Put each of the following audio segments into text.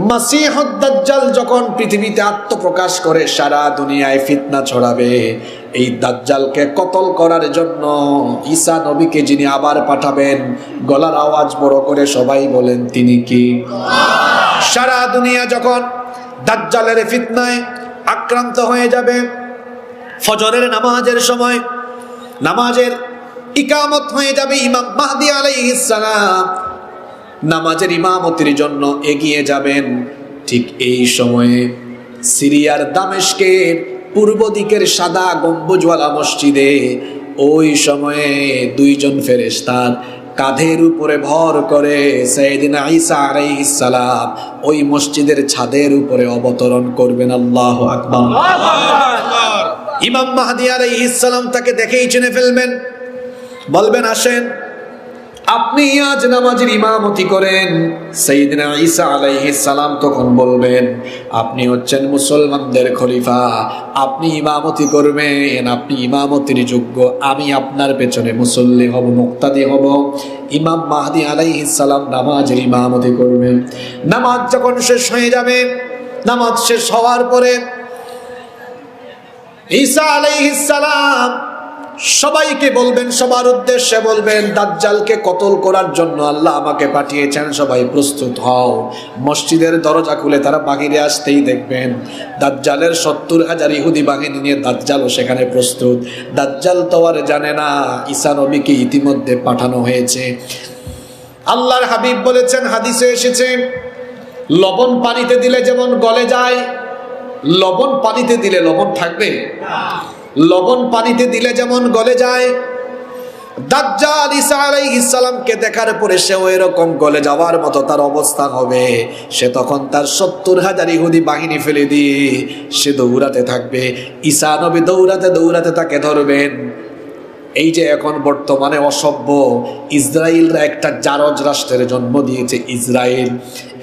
মাসিহুদ দাজ্জাল যখন পৃথিবীতে আত্মপ্রকাশ করে সারা দুনিয়ায় ফিতনা ছড়াবে, এই দাজ্জালকে কতল করার জন্য ঈসা নবীকে যিনি আবার পাঠাবেন, গলার আওয়াজ বড় করে সবাই বলেন তিনি কি? সারা দুনিয়া যখন দাজ্জালের ফিতনায় আক্রান্ত হয়ে যাবে, ফজরের নামাজের সময় নামাজের ইকামত হয়ে যাবে, ইমাম মাহদী আলাইহিস সালাম নামাজের ইমামতির জন্য এগিয়ে যাবেন। ঠিক এই সময়ে সিরিয়ার দামেস্কের পূর্ব দিকের সাদা গম্বুজওয়ালা মসজিদে ওই সময়ে দুইজন ফেরেশতার কাঁধের উপরে ভর করে সাইয়েদিনা ঈসা আলাইহিস সালাম ওই মসজিদের ছাদের উপরে অবতরণ করবেন। আল্লাহু আকবার। ইমাম মাহদী আলাইহিস সালাম তাকে দেখেই চিনে ফেলবেন, বলবেন আসেন আপনি আজ নামাজের ইমামতি করেন। সাইয়েদিনা ঈসা আলাইহিস সালাম তখন বলবেন আপনি হচ্ছেন মুসলমানদের খলিফা, আপনি ইমামতি করবেন, আপনি ইমামতির যোগ্য, আমি আপনার পেছনে মুসল্লি হব, মুক্তাদি হব। ইমাম মাহদী আলাইহিস সালাম নামাজের ইমামতি করবেন। নামাজ যখন শেষ হয়ে যাবে, নামাজ শেষ হওয়ার পরে ঈসা আলাইহিস সালাম সবাইকে বলবেন, সবার উদ্দেশ্যে বলবেন দাজ্জালকে কতল করার জন্য আল্লাহ আমাকে পাঠিয়েছেন, সবাই প্রস্তুত হও। মসজিদের দরজা খুলে তারা বাহিরে আসতেই দেখবেন দাজ্জালের 70,000 ইহুদি বাহিনী নিয়ে দাজ্জালও সেখানে প্রস্তুত। দাজ্জাল তো আর জানে না ঈসা নবীকে ইতিমধ্যে পাঠানো হয়েছে। আল্লাহর হাবিব বলেছেন, হাদিসে এসেছে, লবণ পানিতে দিলে যেমন গলে যায়, লবণ পানিতে দিলে লবণ থাকবে? লবণ পানিতে দিলে যেমন গলে যায়, দাজ্জাল ঈসা আলাইহিস সালামকে দেখার পরে সেও এরকম গলে যাওয়ার মতো তার অবস্থা হবে। সে তখন তার 70,000 ইহুদি বাহিনী ফেলে দিয়ে সে দৌড়াতে থাকবে। ঈসা নবী দৌড়াতে দৌড়াতে তাকে ধরবেন। এই যে এখন বর্তমানে অসভ্য ইসরায়েলরা একটা জারজ রাষ্ট্রের জন্ম দিয়েছে, ইসরায়েল।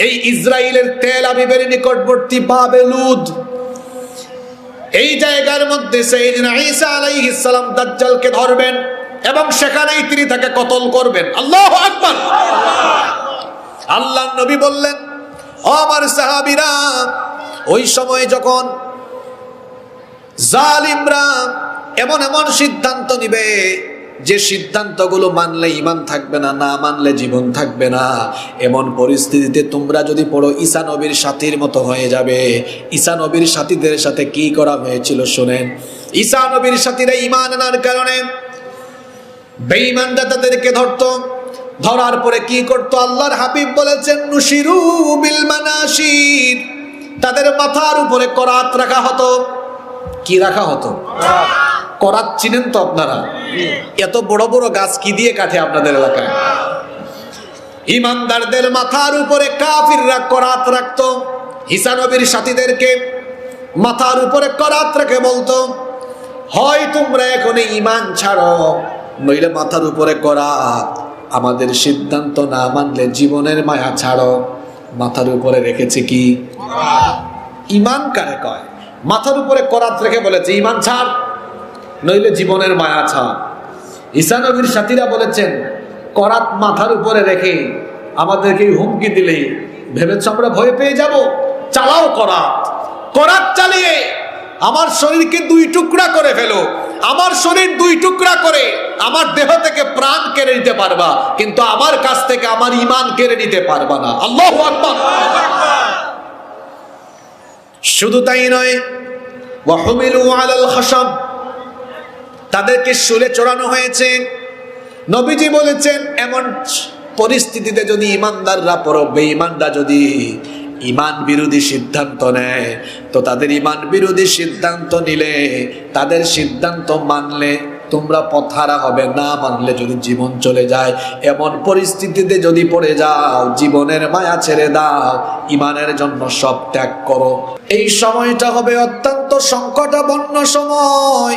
এই ইসরায়েলের তেল আবিবের নিকটবর্তী বাবেলুদ, এই জায়গার মধ্যে সাইয়েদিনা ঈসা আলাইহিস সালাম দাজ্জালকে ধরবেন এবং সেখানেই তিনি তাকে কতল করবেন। আল্লাহু আকবার। আল্লাহর নবী বললেন, ও আমার সাহাবীরা, ওই সময় যখন জালিমরা এমন এমন সিদ্ধান্ত নিবে যে সিদ্ধান্তগুলো মানলে ঈমান থাকবে না, না মানলে জীবন থাকবে না, এমন পরিস্থিতিতে তোমরা যদি পড়ো ঈসা নবীর সাথীর মতো হয়ে যাবে। ঈসা নবীর সাথীদের সাথে কি করা হয়েছিল শুনেন। ঈসা নবীর সাথীরা ঈমান আনার কারণে বেঈমানরা তাদেরকে ধরতো, ধরার পরে কি করতো আল্লাহর হাবিব বলেছেন, নুশিরু বিল মানাশির, তাদের মাথার উপরে করাত রাখা হতো। কি রাখা হতো? করাত চিনেন তো আপনারা? এত বড় বড় গাছ কি দিয়ে কাটে আপনাদের এলাকায়? ইমানদারদের মাথার উপরে কাফিররা করাত রাখতো। ঈসা নবীর সাথীদেরকে মাথার উপরে করাত রেখে বলতো, হয় তোমরা এখন ঈমান ছাড়ো, নইলে মাথার উপরে করাত, আমাদের সিদ্ধান্ত না মানলে জীবনের মায়া ছাড়ো। মাথার উপরে রেখেছে কি? ঈমান কারে কয়? মাথার উপরে করাত রেখে বলেছে ঈমান ছাড়, নইলে জীবনের মায়া ছাড়। ঈসা নবীর সাথীরা বলেছেন, করাত মাথার উপরে রেখে আমাদেরকে হুমকি দিলে ভেবেছ আমরা ভয় পেয়ে যাব? চালাও করাত, করাত চালিয়ে আমার শরীরকে 2 টুকরা করে ফেলো, আমার শরীর 2 টুকরা করে আমার দেহ থেকে প্রাণ কেড়ে নিতে পারবা, কিন্তু আমার কাছ থেকে আমার ঈমান কেড়ে নিতে পারবা না। আল্লাহু আকবার। শুধু তাই নয়, ওয়া হুমিলু আলাল খাশাব, তাদেরকে শুলে চড়ানো হয়েছে। নবীজি বলেছেন এমন পরিস্থিতিতে যদি ইমানদাররা পরো বেঈমানরা যদি ঈমান বিরোধী সিদ্ধান্ত নেয়, তো তাদের ঈমান বিরোধী সিদ্ধান্ত নিলে, তাদের সিদ্ধান্ত মানলে তোমরা পথহারা হবে, না মানলে যদি জীবন চলে যায়, এমন পরিস্থিতিতে যদি পড়ে যাও, জীবনের মায়া ছেড়ে দাও, ঈমানের জন্য সব ত্যাগ করো। এই সময়টা হবে অত্যন্ত সংকটাপন্ন সময়,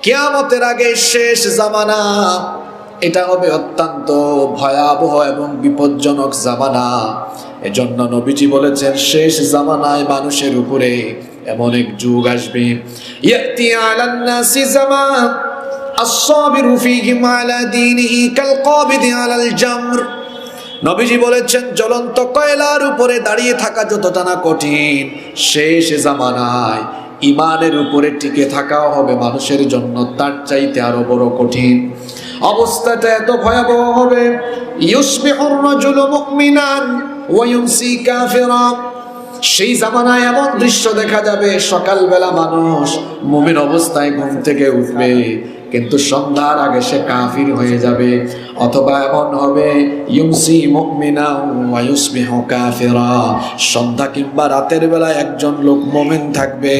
কিয়ামতের আগে শেষ জামানা। এটা হবে অত্যন্ত ভয়াবহ এবং বিপজ্জনক জামানা। এজন্য নবীজি বলেছেন শেষ জামানায় মানুষের উপরে এমন এক যুগ আসবে, ইয়াতি আলান নাসি জামান আস-সাবিরু ফীহি আলা দীনিহি কাল কাবিদি আলাল জামর। নবীজি বলেছেন জ্বলন্ত কয়লার উপরে দাঁড়িয়ে থাকা যতটা না কঠিন, শেষ জামানায় ইমানের উপরে টিকে থাকাও হবে মানুষের জন্য তার চাইতে আরো বড় কঠিন। অবস্থাটা এত ভয়াবহ হবে, ইউসবিহুর রাজুলু মুমিনান ওয়া ইউমসি কাফিরা। সেই জামানায় এমন দৃশ্য দেখা যাবে, সকালবেলা মানুষ মুমিন অবস্থায় ঘুম থেকে উঠবে, কিন্তু সন্ধ্যার আগে সে কাফির হয়ে যাবে। অথবা এমন হবে ইউমসি মুমিনা ওয়া ইউসবিহু কাফিরা, সন্ধ্যা কিংবা রাতের বেলা একজন লোক মুমিন থাকবে,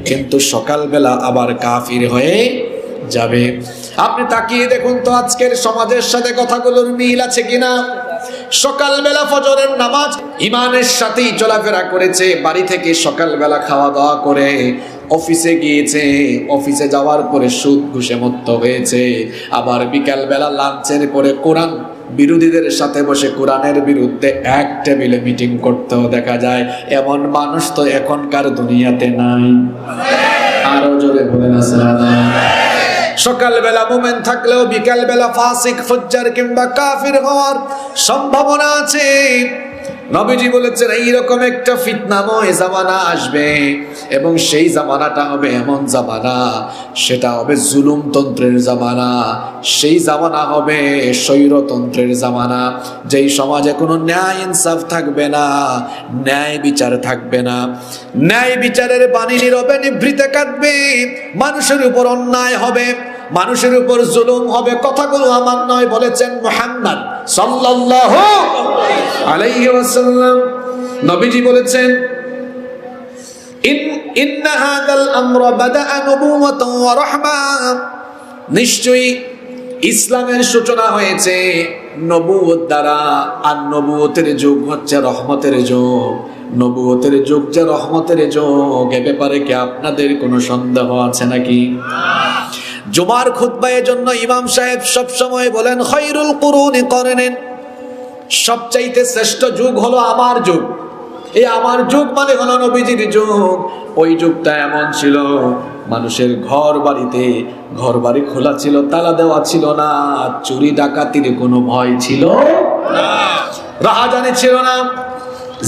কিন্তু সকালবেলা আবার কাফির হয়ে যাবে। আপনি তাকিয়ে দেখুন তো আজকের সমাজের সাথে কথাগুলোর মিল আছে কিনা। সকালবেলা ফজরের নামাজ ইমানের সাথেই চলাফেরা করেছে, বাড়ি থেকে সকালবেলা খাওয়া দাওয়া করে অফিসে গিয়েছে, অফিসে যাওয়ার পরে সুদ ঘুষে মত্ত হয়েছে, আবার বিকালবেলা লাঞ্চের পরে কোরআন বিরোধীদের সাথে বসে কোরআনের বিরুদ্ধে এক টেবিলে মিটিং করতেও দেখা যায়। এমন মানুষ তো এখনকার দুনিয়াতে নাই। আরো জোরে বলেন আসসালামু আলাইকুম। সকালবেলা মুমিন থাকলেও বিকালবেলা ফাসিক ফুজ্জার কিংবা কাফির হওয়ার সম্ভাবনা আছে। নবীজি বলেছেন এইরকম একটা ফিতনাময় জামানা আসবে, এবং সেই জামানাটা হবে এমন জামানা, সেটা হবে জুলুমতন্ত্রের জামানা, সেই জামানা হবে স্বৈরতন্ত্রের জামানা, যেই সমাজে কোনো ন্যায় ইনসাফ থাকবে না, ন্যায় বিচার থাকবে না, ন্যায় বিচারের বাণী নীরবে নিভৃতে কাটবে, মানুষের উপর অন্যায় হবে, মানুষের উপর জুলুম হবে। কথাগুলো আমার নয়, বলেছেন মুহাম্মদ সাল্লাল্লাহু আলাইহি ওয়াসাল্লাম। নবীজি বলেছেন ইন্না হাযাল আমরা বাদাআ নবুওয়াতান ওয়া রাহমা, নিশ্চয়ই ইসলামের সূচনা হয়েছে নবুয়ত দ্বারা, আর নবুয়তের যুগ হচ্ছে রহমতের যুগ। নবুয়তের যুগ যে রহমতের যুগ, এ ব্যাপারে কি আপনাদের কোনো সন্দেহ আছে নাকি? জুমার খুতবায় জন্য ইমাম সাহেব সব সময় বলেন খায়রুল কুরুনি করনেন, সবচাইতে শ্রেষ্ঠ যুগ হলো আমার যুগ। এই আমার যুগ মানে হলো নবীজির যুগ। ওই যুগটা এমন ছিল, মানুষের ঘর বাড়ি খোলা ছিল, তালা দেওয়া ছিল না, চুরি ডাকাতির কোনো ভয় ছিল না, রাহাজানি ছিল না,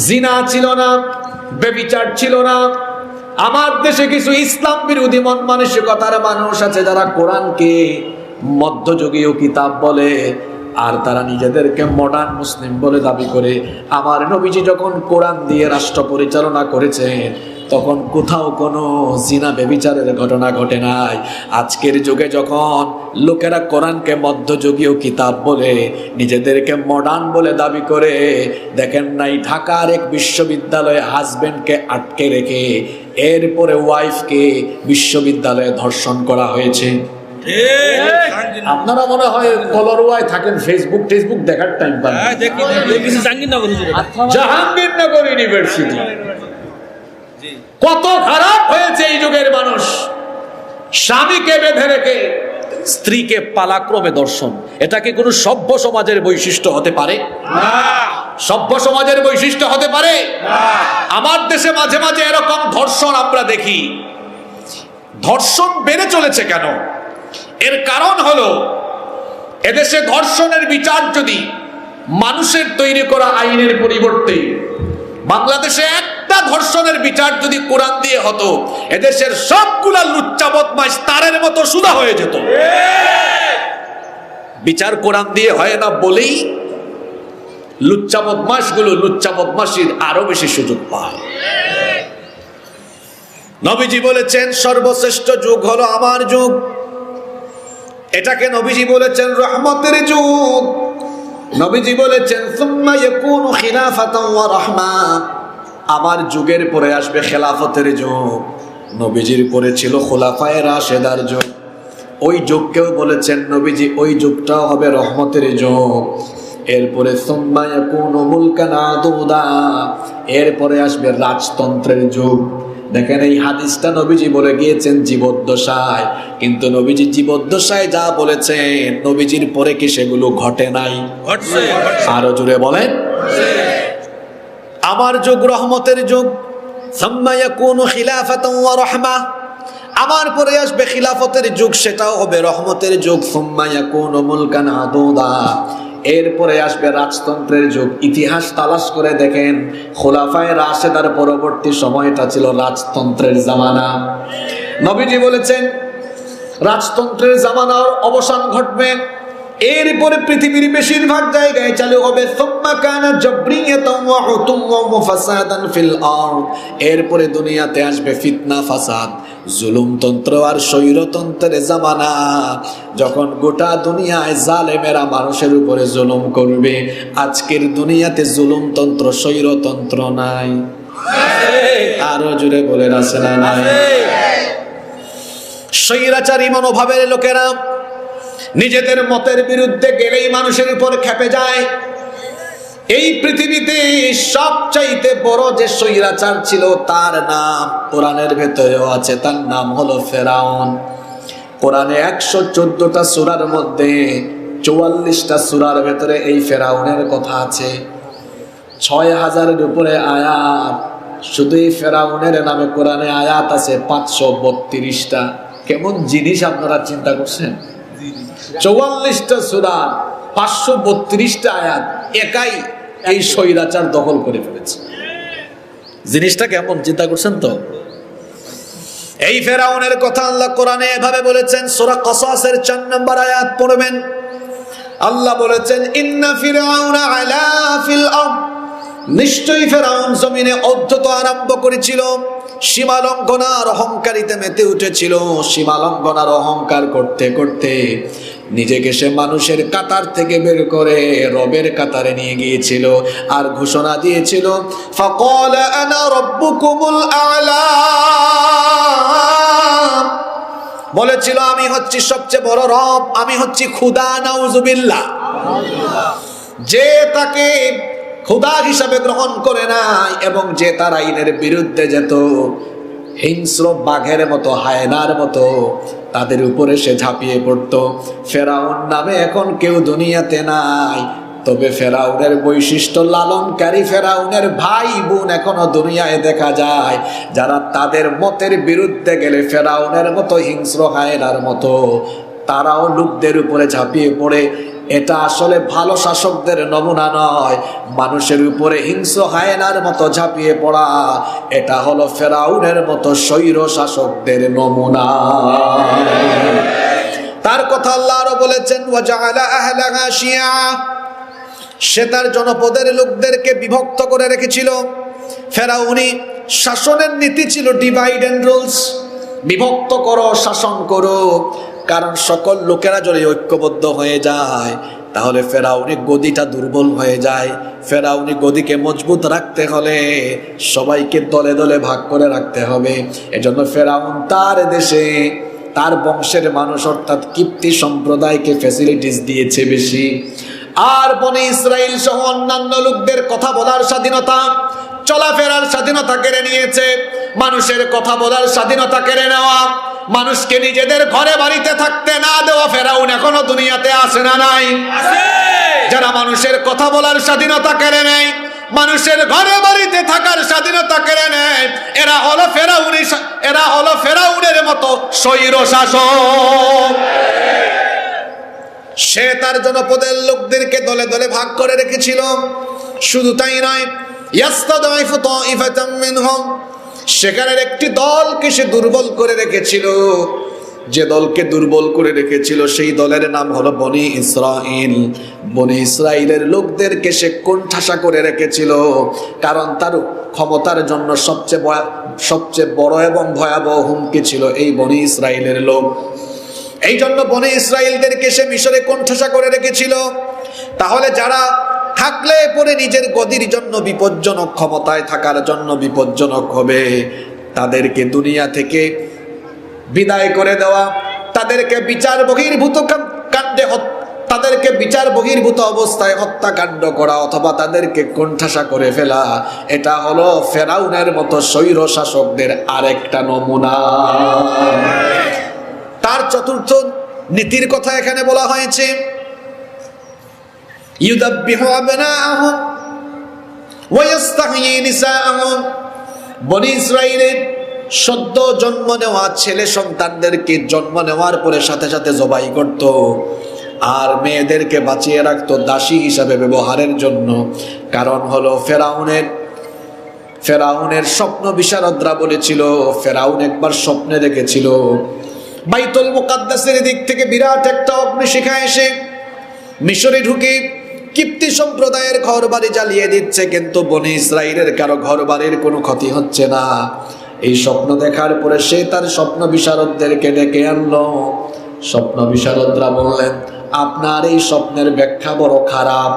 জিনা ছিল না, ব্যভিচার ছিল না। আমার দেশে কিছু ইসলাম বিরোধী মন মানসিকতার মানুষ আছে, যারা কোরআনকে মধ্যযুগীয় কিতাব বলে, আর তারা নিজেদেরকে মডার্ন মুসলিম বলে দাবি করে। আমার নবীজি যখন কোরআন দিয়ে রাষ্ট্র পরিচালনা করেছেন, তখন কোথাও কোনো জিনা ব্যভিচারের ঘটনা ঘটে নাই। আজকের যুগে যখন লোকেরা কোরআনকে মধ্যযুগীয় কিতাব বলে, নিজেদেরকে মডার্ন বলে দাবি করে, দেখেন নাই ঢাকার এক বিশ্ববিদ্যালয়ে হাজবেন্ডকে আটকে রেখে এরপরে ওয়াইফকে বিশ্ববিদ্যালয়ে ধর্ষণ করা হয়েছে। আপনারা মনে হয় কলরওয়ায় থাকেন, ফেসবুক দেখার টাইম পান। জাহাঙ্গীরনগর ইউনিভার্সিটি, কত খারাপ হয়েছে এই যুগের মানুষ। স্বামীকে বেঁধে রেখে স্ত্রীকে পালাক্রমে দর্শন, এটা কি কোনো সভ্য সমাজের বৈশিষ্ট্য হতে পারে? সভ্য সমাজের বৈশিষ্ট্য হতে পারে? আমার দেশে মাঝে মাঝে এরকম ধর্ষণ আমরা দেখি। ধর্ষণ বেড়ে চলেছে কেন? এর কারণ হলো, এদেশে ধর্ষণের বিচার যদি মানুষের তৈরি করা আইনের পরিবর্তে বাংলাদেশে একটা ধর্ষণের বিচার যদি কোরআন দিয়ে হতো, এদেশের সবগুলা লুচ্চা বদমাশ তারের মতো সুদা হয়ে যেত। বিচার কোরআন দিয়ে হয় না বলেই লুচ্চা বদমাশগুলো লুচ্চা বদমাশির আরো বেশি সুযোগ পায়। নবীজি বলেছেন সর্বশ্রেষ্ঠ যুগ হলো আমার যুগ। এটাকে নবীজি বলেছেন রহমতের যুগ। নবীজি বলেছেন সুম্মা ইয়াকুনু খিলাফাতান ওয়া রাহমা, আমার যুগের পরে আসবে খেলাফতের যুগ। নবীজির পরে ছিল খোলাফায়ে রাশেদার যুগ। ওই যুগকেও বলেছেন নবীজি ওই যুগটাও হবে রহমতের যুগ। এরপরে সুম্মা ইয়াকুনু মুলকান আদুদা, এরপরে আসবে রাজতন্ত্রের যুগ। দেখেন এই হাদিসটা নবীজি বলে গিয়েছেন জীবদ্দশায়, কিন্তু নবীজি জীবদ্দশায় যা বলেছেন নবীজির পরে কি সেগুলো ঘটে নাই? ঘটছে। আরো জোরে বলেন। আমার যুগ রহমতের যুগ। সুম্মা ইয়াকুনু খিলাফাতান ওয়া রাহমা, আমার পরে আসবে খিলাফতের যুগ, সেটাও হবে রহমতের যুগ। সুম্মা ইয়াকুনু মুলকান আদুদা, এরপরে আসবে রাজতন্ত্রের যুগ। ইতিহাস তালাশ করে দেখেন, খোলাফায়ে রাশেদার পরবর্তী সময়টা ছিল রাজতন্ত্রের জামানা। নবীজি বলেছেন রাজতন্ত্রের জামানার অবসান ঘটবে, এরপরে পৃথিবীর বেশিরভাগ জায়গায় চালু হবে সুম্মা কানা জাবরিয়াতান ওয়া উতুওয়া ওয়া ফাসাদান ফিল আরদ। এরপরে দুনিয়াতে আসবে ফিতনা, ফাসাদ, জুলুমতন্ত্র আর স্বৈরতন্ত্রের জামানা, যখন গোটা দুনিয়ায় জালেমেরা মানুষের উপরে জুলুম করবে। আজকের দুনিয়াতে জুলুমতন্ত্র, স্বৈরতন্ত্র নাই, আরো জুড়ে বলে আছে না নাই? স্বৈরাচারী মনোভাবের লোকেরা নিজেদের মতের বিরুদ্ধে গেলেই মানুষের উপর খেপে যায়। এই পৃথিবীতে সবচাইতে বড় যে স্বৈরাচার ছিল তার নাম কোরআনের ভেতরেও আছে, তার নাম হলো ফেরাউন। কোরআনে 114টা সূরার মধ্যে 44টা সূরার ভেতরে এই ফেরাউনের কথা আছে। 6000-এর উপরে আয়াত, শুধু এই ফেরাউনের নামে কোরআনে আয়াত আছে 532টা। কেমন জিনিস আপনারা চিন্তা করছেন? 44টা সূরা, 532টা আয়াত, একাই এই স্বৈরাচার দখল করে ফেলেছে। জিনিসটা কেমন চিন্তা করছেন তো? এই ফেরাউনের কথা আল্লাহ কোরআনে এভাবে বলেছেন, সূরা কসাসের 4 নম্বর আয়াত পড়বেন। আল্লাহ বলেছেন ইন্না ফিরআউনা আলা ফিল আরদ, নিশ্চয়ই ফেরাউন জমিনে অধ্যত আরম্ভ করেছিল, সীমালঙ্ঘনার অহংকারিতে মেতে উঠেছিল। সীমালঙ্ঘনার অহংকার করতে করতে নিজেকে সে মানুষের কাতার থেকে বের করে রবের কাতারে নিয়ে গিয়েছিল, আর ঘোষণা দিয়েছিল ফাকালা আনা রাব্বুকুমুল আ'লা, বলেছিল আমি হচ্ছি সবচেয়ে বড় রব, আমি হচ্ছি খোদা। নাউজুবিল্লাহ। যে তাকে খোদা হিসাবে গ্রহণ করে নাই এবং যে তার আইনের বিরুদ্ধে যেত, হিংস্র বাঘের মতো, হায়নার মতো তাদের উপরে সে ঝাঁপিয়ে পড়তো। ফেরাউন নামে এখন কেউ দুনিয়াতে নাই, তবে ফেরাউনের বৈশিষ্ট্য লালনকারী ফেরাউনের ভাই বোন এখনো দুনিয়ায় দেখা যায়, যারা তাদের মতের বিরুদ্ধে গেলে ফেরাউনের মতো হিংস্র হায়নার মতো তারাও লোকদের উপরে ঝাঁপিয়ে পড়ে। এটা আসলে ভালো শাসকদের নমুনা নয়, মানুষের উপরে হিংস্র হায়নার মতো ঝাঁপিয়ে পড়া, এটা হলো ফেরাউনের মতো স্বৈর শাসকদের নমুনা। তার কথা আল্লাহ আরো বলেছেন ওয়াজআলা আহলাহা শিয়া, সে তার জনপদের লোকদেরকে বিভক্ত করে রেখেছিল। ফেরাউনি শাসনের নীতি ছিল ডিভাইড এন্ড রুলস, বিভক্ত করো, শাসন করো। কারণ সকল লোকেরা যদি ঐক্যবদ্ধ হয়ে যায় তাহলে ফেরাউনি গদিটা দুর্বল হয়ে যায়। ফেরাউনি গদিকে মজবুত রাখতে হলে সবাইকে দলে দলে ভাগ করে রাখতে হবে। এজন্য ফেরাউন তার দেশে তার বংশের মানুষ অর্থাৎ কিপ্তি সম্প্রদায়কে ফ্যাসিলিটিস দিয়েছে বেশি, আর বনি ইসরাইল সহ অন্যান্য লোকদের কথা বলার স্বাধীনতা, চলাফেরার স্বাধীনতা কেড়ে নিয়েছে। মানুষের কথা বলার স্বাধীনতা কেড়ে নেওয়া, মানুষকে নিজেদের ঘরে বাড়িতে থাকতে না দেওয়া ফেরাউন এখনো দুনিয়াতে আসে না নাই? যারা মানুষের কথা বলার স্বাধীনতা কেড়ে নেয়, মানুষের ঘরে বাড়িতে থাকার স্বাধীনতা কেড়ে নেয়, এরা হলো ফেরাউনের মতো স্বৈর শাসক। সে তার জনপদের লোকদেরকে দলে দলে ভাগ করে রেখেছিল। শুধু তাই নয়, ইয়াস্তাদাইফু তাইফাতাম মিনহুম, সেখানের একটি দলকে সে দুর্বল করে রেখেছিল। যে দলকে দুর্বল করে রেখেছিল সেই দলের নাম হলো বনি ইসরাইল। বনি ইসরাইলের লোকদেরকে সে কোণঠাসা করে রেখেছিল, কারণ তার ক্ষমতার জন্য সবচেয়ে বড় এবং ভয়াবহ হুমকি ছিল এই বনি ইসরাইলের লোক। এই জন্য বনি ইসরাইলদেরকে সে মিশরে কোণঠাসা করে রেখেছিল। তাহলে যারা থাকলে পরে নিজের গদির জন্য বিপজ্জনক, ক্ষমতায় থাকার জন্য বিপজ্জনক হবে, তাদেরকে দুনিয়া থেকে বিদায় করে দেওয়া, তাদেরকে বিচার বহির্ভূত কাণ্ডে, তাদেরকে বিচার বহির্ভূত অবস্থায় হত্যাকাণ্ড করা অথবা তাদেরকে কোণঠাসা করে ফেলা, এটা হলো ফেরাউনের মতো স্বৈর শাসকদের আরেকটা নমুনা। তার চতুর্থ নীতির কথা এখানে বলা হয়েছে, ইউদাব্বিহু আবনাআহুম ওয়া ইস্তাহয়ী নিসাআহুম। বনি ইসরাইলের সদ্য জন্ম নেওয়া ছেলে সন্তানদেরকে জন্ম নেওয়ার পরে সাথে সাথে জবাই করত, আর মেয়েদেরকে বাঁচিয়ে রাখতো দাসী হিসাবে ব্যবহারের জন্য। কারণ হলো ফেরাউনের স্বপ্ন বিশারদরা বলেছিল, ফেরাউন একবার স্বপ্নে দেখেছিল বাইতুল মুকাদ্দাসের দিক থেকে বিরাট একটা অগ্নিশিখা এসে মিশরে ঢুকে কিপ্তি সম্প্রদায়ের ঘর বাড়ি জ্বালিয়ে দিচ্ছে, কিন্তু বনি ইসরাইলের কারো ঘর বাড়ির কোনো ক্ষতি হচ্ছে না। এই স্বপ্ন দেখার পরে সে তার স্বপ্ন বিশারদদেরকে ডেকে আনলো। স্বপ্ন বিশারদরা বললেন, আপনার এই স্বপ্নের ব্যাখ্যা বড় খারাপ।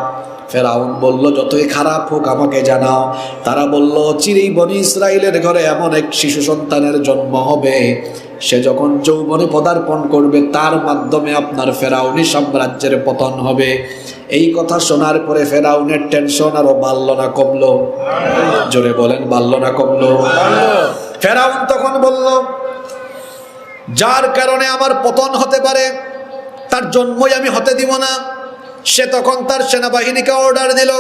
ফেরাউন বলল, যতই খারাপ হোক আমাকে জানাও। তারা বলল, চিরেই বনি ইসরাইলের ঘরে এমন এক শিশু সন্তানের জন্ম হবে, সে যখন যৌবনে পদার্পণ করবে তার মাধ্যমে আপনার ফেরাউনি সাম্রাজ্যের পতন হবে। এই কথা শোনার পরে ফেরাউনের টেনশন আরো বাড়ল না কমলো? জোরে বলেন, বাড়ল না কমলো? ফেরাউন তখন বলল, যার কারণে আমার পতন হতে পারে তার জন্মই আমি হতে দিব না। সে তখন তার সেনাবাহিনীকে অর্ডার দিল,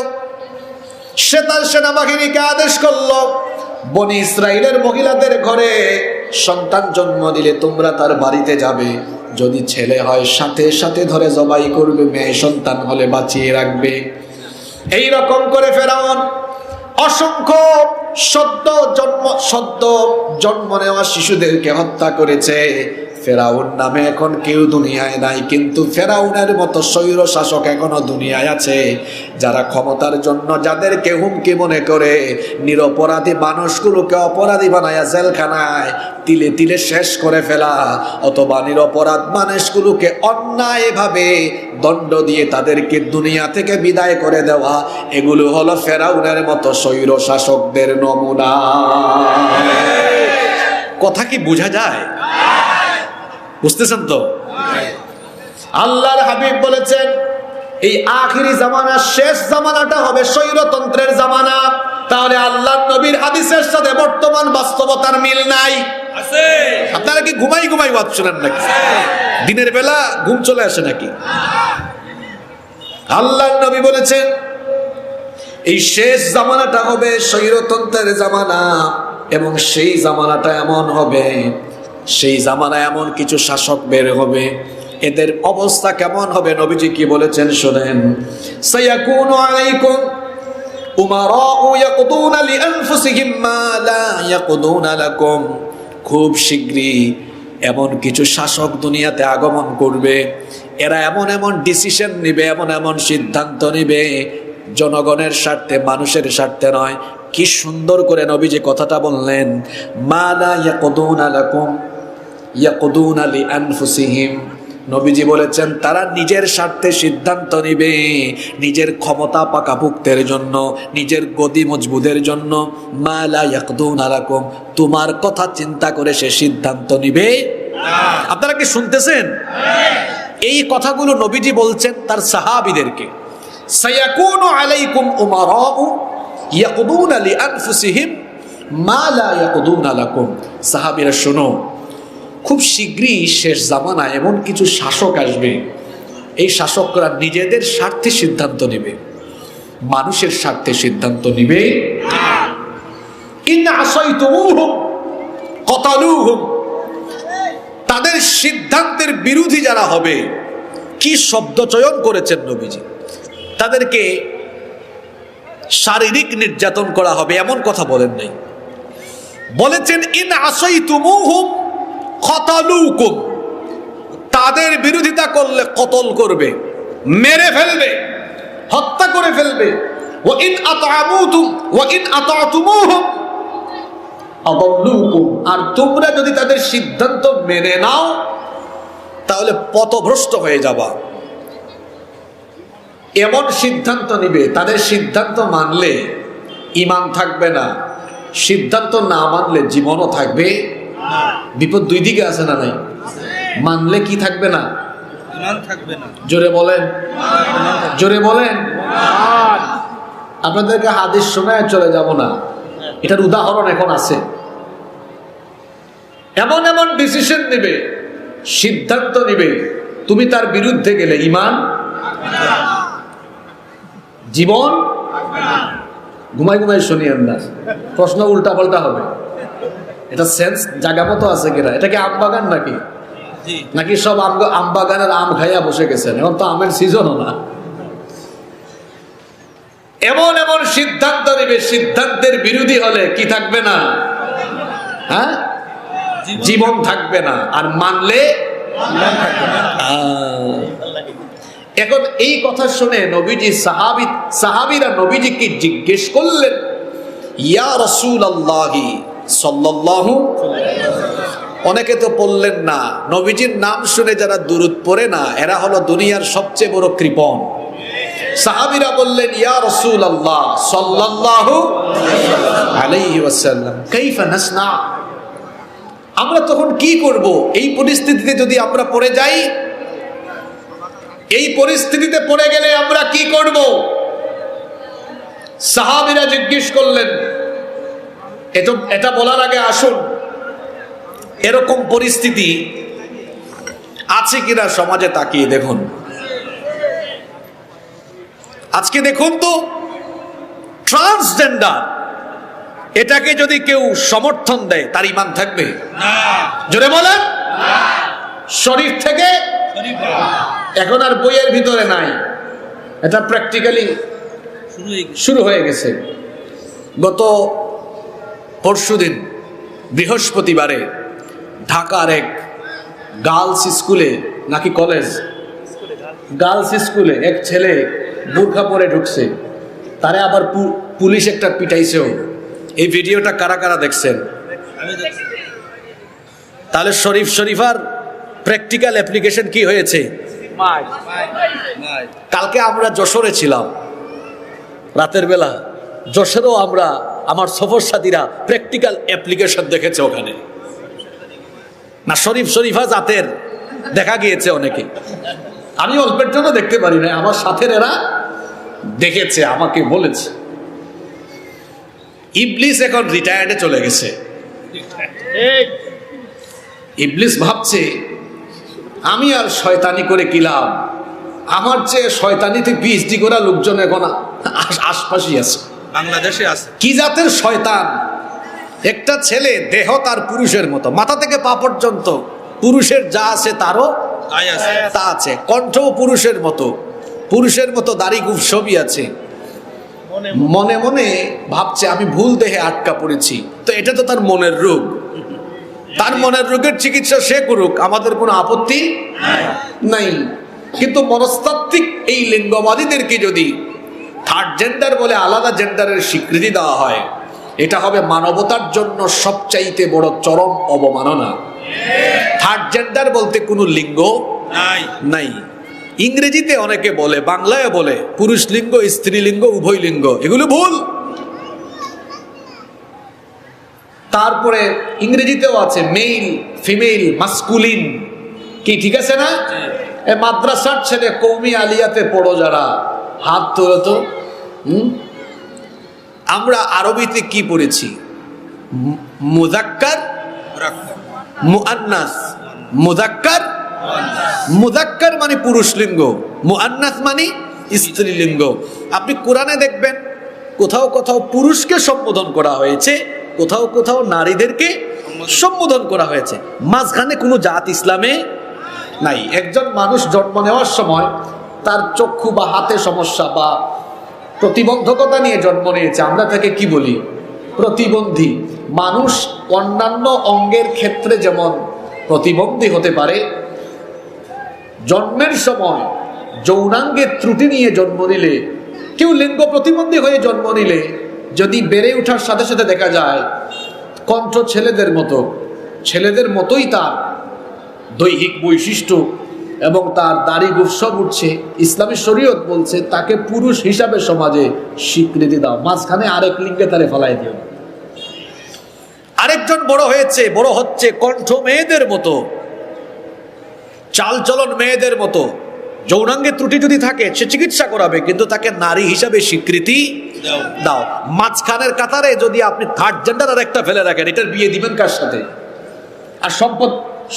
সে তার সেনাবাহিনীকে আদেশ করলো, বনি ইসরাইলের মহিলাদের ঘরে সন্তান জন্ম দিলে তোমরা তার বাড়িতে যাবে, যদি ছেলে হয় সাথে সাথে ধরে জবাই করবে, মেয়ে সন্তান হলে বাঁচিয়ে রাখবে। এই রকম করে ফেরাউন অসংখ্য সদ্য জন্ম নেওয়া শিশুদেরকে হত্যা করেছে। ফেরাউন নামে এখন কেউ দুনিয়ায় নাই, কিন্তু ফেরাউনের মতো স্বৈর শাসক এখনো দুনিয়ায় আছে, যারা ক্ষমতার জন্য যাদেরকে হুমকি মনে করে নিরপরাধী মানুষগুলোকে অপরাধী বানায়া জেলখানায় তিলে তিলে শেষ করে ফেলা, অথবা নিরপরাধ মানুষগুলোকে অন্যায়ভাবে দণ্ড দিয়ে তাদেরকে দুনিয়া থেকে বিদায় করে দেওয়া, এগুলো হলো ফেরাউনের মতো স্বৈর শাসকদের নমুনা। কথা কি বোঝা যায়? বুঝতেছেন তো? আল্লাহর হাবিব বলেছেন, এই আখিরি জামানা, শেষ জামানাটা হবে স্বৈরতন্ত্রের জামানা। তাহলে আল্লাহর নবীর হাদিসের সাথে বর্তমান বাস্তবতার মিল নাই? আছে। আপনারা কি ঘুমাই ওয়াজ শুনেন নাকি? দিনের বেলা ঘুম চলে আসে নাকি? আল্লাহর নবী বলেছেন, এই শেষ জামানাটা হবে স্বৈরতন্ত্রের জামানা, এবং সেই জামানাটা এমন হবে, সেই জামানায় এমন কিছু শাসক বের হবে, এদের অবস্থা কেমন হবে নবীজি কি বলেছেন শুনেন। সায়াকুনু আলাইকুম উমারাউ ইয়াকুদুনা লিআনফুসিহিম মা লা ইয়াকুদুনা লাকুম। খুব শীঘ্রই এমন কিছু শাসক দুনিয়াতে আগমন করবে, এরা এমন এমন ডিসিশন নিবে, এমন এমন সিদ্ধান্ত নিবে জনগণের স্বার্থে, মানুষের স্বার্থে নয়। কি সুন্দর করে নবীজি কথাটা বললেন, মা লা ইয়াকুদুনা লাকুম ইয়াকুদুনা লিআনফুসিহিম। নবীজি বলেছেন, তারা নিজের স্বার্থে সিদ্ধান্ত নিবে, নিজের ক্ষমতা পাকাপুক্তের জন্য, নিজের গদি মজবুতের জন্য। মা লা ইয়াকুদুনা লাকুম, তোমার কথা চিন্তা করে সে সিদ্ধান্ত নিবে। আপনারা কি শুনতেছেন? এই কথাগুলো নবীজি বলছেন তার সাহাবীদেরকে। সায়াকুনু আলাইকুম উমারাউ ইয়াকুদুনা লিআনফুসিহিম মা লা ইয়াকুদুনা লাকুম। সাহাবীরা শোনো, খুব শীঘ্রই শেষ জামানায় এমন কিছু শাসক আসবে, এই শাসকরা নিজেদের স্বার্থে সিদ্ধান্ত নেবে, মানুষের স্বার্থে সিদ্ধান্ত নেবে। ইন আসাইতুমুহুম কাতালুহুম, তাদের সিদ্ধান্তের বিরোধী যারা হবে, কি শব্দ চয়ন করেছেন নবীজি, তাদেরকে শারীরিক নির্যাতন করা হবে এমন কথা বলেন নাই, বলেছেন ইন আসাইতুমুহুম কাতালুকুম, তাদের বিরোধিতা করলে কতল করবে, মেরে ফেলবে, হত্যা করে ফেলবে। ওয়া ইন আতামুতুম ওয়া ইন আতাতুমুহুম আদাল্লুকুম, আর তোমরা যদি তাদের সিদ্ধান্ত মেনে নাও তাহলে পথভ্রষ্ট হয়ে যাবা। এমন সিদ্ধান্ত নিবে, তাদের সিদ্ধান্ত মানলে ঈমান থাকবে না, সিদ্ধান্ত না মানলে জীবনও থাকবে। বিপদ দুই দিকে আছে না নাই? মানলে কি থাকবে না? ঈমান থাকবে না। জোরে বলেন, জোরে বলেন। আপনাদেরকে হাদিস শোনায় চলে যাব না, এটার উদাহরণ এখন আছে। এমন এমন ডিসিশন নেবে, সিদ্ধান্ত নেবে, তুমি তার বিরুদ্ধে গেলে ঈমান, জীবন। ঘুমাই শুনিয়েন না, প্রশ্ন উল্টা পাল্টা হবে। এটা সেন্স জায়গা মতো আছে কিনা? এটা কি আম বাগান নাকি? নাকি সব আম বাগানের আম খাইয়া বসে গেছেন? এখন তো আমের সিজনও না। এমন এমন সিদ্ধান্ত নেবে, সিদ্ধান্তের বিরোধী হলে কি থাকবে না? হ্যাঁ, জীবন থাকবে না, আর মানলে এখন এই কথা শুনে নবীজি সাহাবীরা নবীজিকে জিজ্ঞেস করলেন, ইয়া রাসূলুল্লাহি সাল্লাল্লাহু, অনেকে তো পড়লেন না। নবীজির নাম শুনে যারা দুরূদ পড়ে না, এরা হলো দুনিয়ার সবচেয়ে বড় কৃপণ। সাহাবীরা বললেন, ইয়া রাসূলুল্লাহ সাল্লাল্লাহু আলাইহি ওয়াসাল্লাম, কাইফা নাসনা, আমরা তখন কি করব? এই পরিস্থিতিতে যদি আমরা পড়ে যাই, এই পরিস্থিতিতে পড়ে গেলে আমরা কি করব? সাহাবীরা জিজ্ঞেস করলেন। এটা বলার আগে আসুন, এরকম পরিস্থিতি আছে কিনা সমাজে তাকিয়ে দেখুন। আজকে দেখুন তো, ট্রান্সজেন্ডার, এটাকে যদি কেউ সমর্থন দেয়, তার ঈমান থাকবে? জোরে বলেন। শরীফ থেকে এখন আর বইয়ের ভিতরে নাই, এটা প্র্যাকটিক্যালি শুরু হয়ে গেছে। গত পরশুদিন বৃহস্পতিবারে ঢাকার এক গার্লস স্কুলে, নাকি কলেজ, গার্লস স্কুলে এক ছেলে বোরকা পরে ঢুকছে, তারে আবার পুলিশ একটা পিটাইছেও। এই ভিডিওটা কারা কারা দেখছেন? তাহলে শরীফার প্র্যাকটিক্যাল অ্যাপ্লিকেশন কি হয়েছে? কালকে আমরা যশোরে ছিলাম, রাতের বেলা যশোরেও আমার সফর সাথীরা প্র্যাকটিক্যাল অ্যাপ্লিকেশন দেখেছে ওখানে। না শরীফা জাতের দেখা গিয়েছে অনেকে, আমি অল্পের জন্য দেখতে পারি না, আমার সাথের এরা দেখেছে, আমাকে বলেছে। ইবলিস এখন রিটায়ার্ডে চলে গেছে। ইবলিস ভাবছে, আমি আর শয়তানি করে কি লাভ? আমার চেয়ে শয়তানিতে পিএইচডি করা লোকজন এখন আশপাশই আছে, বাংলাদেশে আছে। কি জাতের শয়তান! একটা ছেলে, দেহ তার পুরুষের মতো, মাথা থেকে পা পর্যন্ত পুরুষের যা আছে তারও তা আছে, কণ্ঠও পুরুষের মতো দাড়ি খুব সবই আছে। মনে মনে ভাবছে আমি ভুল দেহে আটকা পড়েছি, তো এটা তো তার মনের রোগ, তার মনের রোগের চিকিৎসা সে করুক, আমাদের কোনো আপত্তি নাই। কিন্তু মনস্তাত্ত্বিক এই লিঙ্গবাদীদেরকে যদি থার্ড জেন্ডার বলে আলাদা জেন্ডারের স্বীকৃতি দেওয়া হয়, এটা হবে মানবতার জন্য সবচাইতে বড় চরম অবমাননা। থার্ড জেন্ডার বলতে কোনো লিঙ্গ নাই। ইংরেজিতে অনেকে বলে, বাংলায় বলে পুরুষ লিঙ্গ, স্ত্রীলিঙ্গ, উভয় লিঙ্গ, এগুলো ভুল। তারপরে ইংরেজিতেও আছে মেল, ফিমেল, মাস্কুলিন, কি ঠিক আছে না? মাদ্রাসার ছেলে কওমি আলিয়াতে পড়ো যারা, হাত তোলো তো। আমরা আরবিতে কি পড়েছি? মুযাক্কার, মুআন্নাস। মুযাক্কার মানে পুরুষ লিঙ্গ, মুআন্নাস মানে স্ত্রীলিঙ্গ। আপনি কোরআনে দেখবেন কোথাও কোথাও পুরুষকে সম্বোধন করা হয়েছে, কোথাও কোথাও নারীদেরকে সম্বোধন করা হয়েছে। মাঝখানে কোনো জাত ইসলামে নাই। একজন মানুষ জন্ম নেওয়ার সময় তার চক্ষু বা হাতে সমস্যা বা প্রতিবন্ধকতা নিয়ে জন্ম নিয়েছে, আমরা তাকে কি বলি? প্রতিবন্ধী। মানুষ অন্যান্য অঙ্গের ক্ষেত্রে যেমন প্রতিবন্ধী হতে পারে, জন্মের সময় যৌনাঙ্গের ত্রুটি নিয়ে জন্ম নিলে, কেউ লিঙ্গ প্রতিবন্ধী হয়ে জন্ম নিলে যদি বেড়ে ওঠার সাথে সাথে দেখা যায় কণ্ঠ ছেলেদের মতোই তার দৈহিক বৈশিষ্ট্য এবং তার দাড়ি গোঁফ সব উঠছে, ইসলামী শরীয়ত বলছে তাকে পুরুষ হিসাবে সমাজে স্বীকৃতি দাও, মাঝখানে আরেক লিঙ্গে তারে ফেলাই দিও। আরেকজন বড় হচ্ছে কণ্ঠ মেয়েদের মতো, চালচলন মেয়েদের মতো, যৌনাঙ্গের ত্রুটি যদি থাকে সে চিকিৎসা করাবে, কিন্তু তাকে নারী হিসাবে স্বীকৃতি দাও। মাঝখানের কাতারে যদি আপনি থার্ড জেন্ডার আর একটা ফেলে রাখেন, এটার বিয়ে দিবেন কার সাথে? আর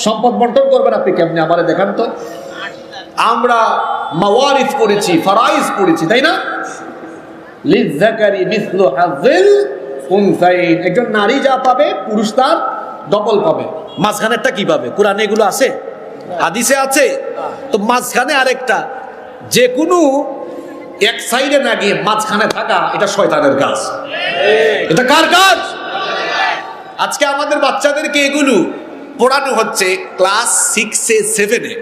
সম্পদ বন্টন করবেন আপনি কেমনে? আমারে দেখান তো। আমরা মাওয়ারিস পড়েছি, ফারাইজ পড়েছি, তাই না? লিযযাকারি মিসলু হাযিল উনসাইন, একজন নারী যা পাবে পুরুষ তার ডবল পাবে। মাঝখানেরটা কি পাবে? কোরআনে এগুলো আছে? হাদিসে আছে। তো মাঝখানে আরেকটা, যে কোনো এক সাইডে না গিয়ে মাঝখানে থাকা, এটা শয়তানের কাজ। এটা কার কাজ? আজকে আমাদের বাচ্চাদেরকে এগুলো পড়ানো হচ্ছে ক্লাস 6-এ 7-এ।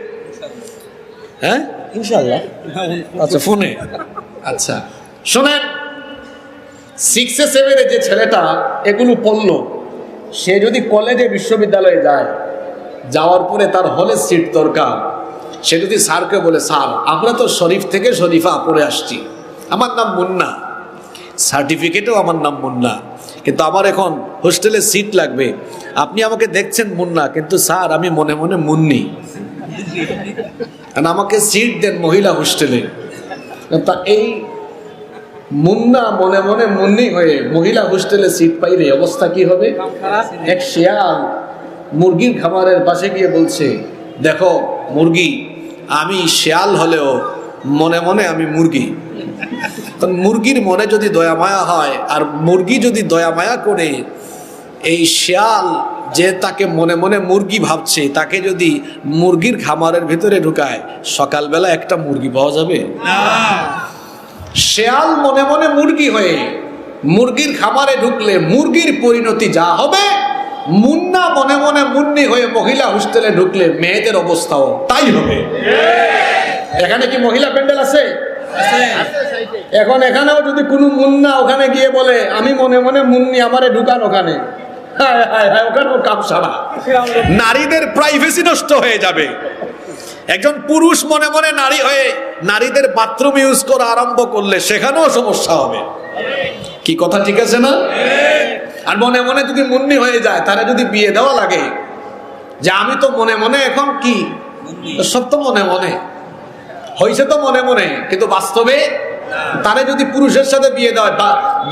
হ্যাঁ ইনশাআল্লাহ। আচ্ছা ফোনে। আচ্ছা শোনেন, 6-এ 7-এ যে ছেলেটা এগুলো পড়লো, সে যদি কলেজে বিশ্ববিদ্যালয়ে যায়, যাওয়ার পরে তার হলে সিট দরকার, সে যদি স্যারকে বলে, স্যার আমরা তো শরীফ থেকে শরীফা পড়ে আসছি, আমার নাম মুন্না, সার্টিফিকেটেও আমার নাম মুন্না, কিন্তু আমার এখন হোস্টেলে সিট লাগবে, আপনি আমাকে দেখছেন মুন্না, কিন্তু স্যার আমি মনে মনে মুন্নি, আমাকে সিট দেন মহিলা হোস্টেলে। তা এই মুন্না মনে মনে মুন্নি হয়ে মহিলা হোস্টেলে সিট পাইলে অবস্থা কি হবে? এক শিয়াল মুরগির খামারের পাশে গিয়ে বলছে, দেখো মুরগি, আমি শিয়াল হলেও মনে মনে আমি মুরগি। কারণ মুরগির মনে যদি দয়া মায়া হয়, আর মুরগি যদি দয়া মায়া করে, এই শিয়াল যে তাকে মনে মনে মুরগি ভাবছে, তাকে যদি মুরগির খামারের ভিতরে ঢুকায়, সকালবেলা একটা মুরগি পাওয়া যাবে না। শিয়াল মনে মনে মুরগি হয়ে মুরগির খামারে ঢুকলে মুরগির পরিণতি যা হবে, মুন্না মনে মনে মুন্নি হয়ে মহিলা হোস্টেলে ঢুকলে মেয়েদের অবস্থাও তাই হবে। এখানে কি মহিলা প্যান্ডেল আছে? এখন এখানেও যদি কোনো মুন্না ওখানে গিয়ে বলে, আমি মনে মনে মুন্নি, আমারে ঢুকান ওখানে, ওখানেও কাপ সারা, নারীদের প্রাইভেসি নষ্ট হয়ে যাবে। একজন পুরুষ মনে মনে নারী হয়ে নারীদের বাথরুম ইউজ করা আরম্ভ করলে সেখানেও সমস্যা হবে। কি কথা ঠিক আছে না? আর মনে মনে যদি মুন্নি হয়ে যায়, তারা যদি বিয়ে দেওয়া লাগে, যে আমি তো মনে মনে এখন কি, সব তো মনে মনে হয়েছে, তো মনে মনে, কিন্তু বাস্তবে তারা যদি পুরুষের সাথে বিয়ে দেওয়া,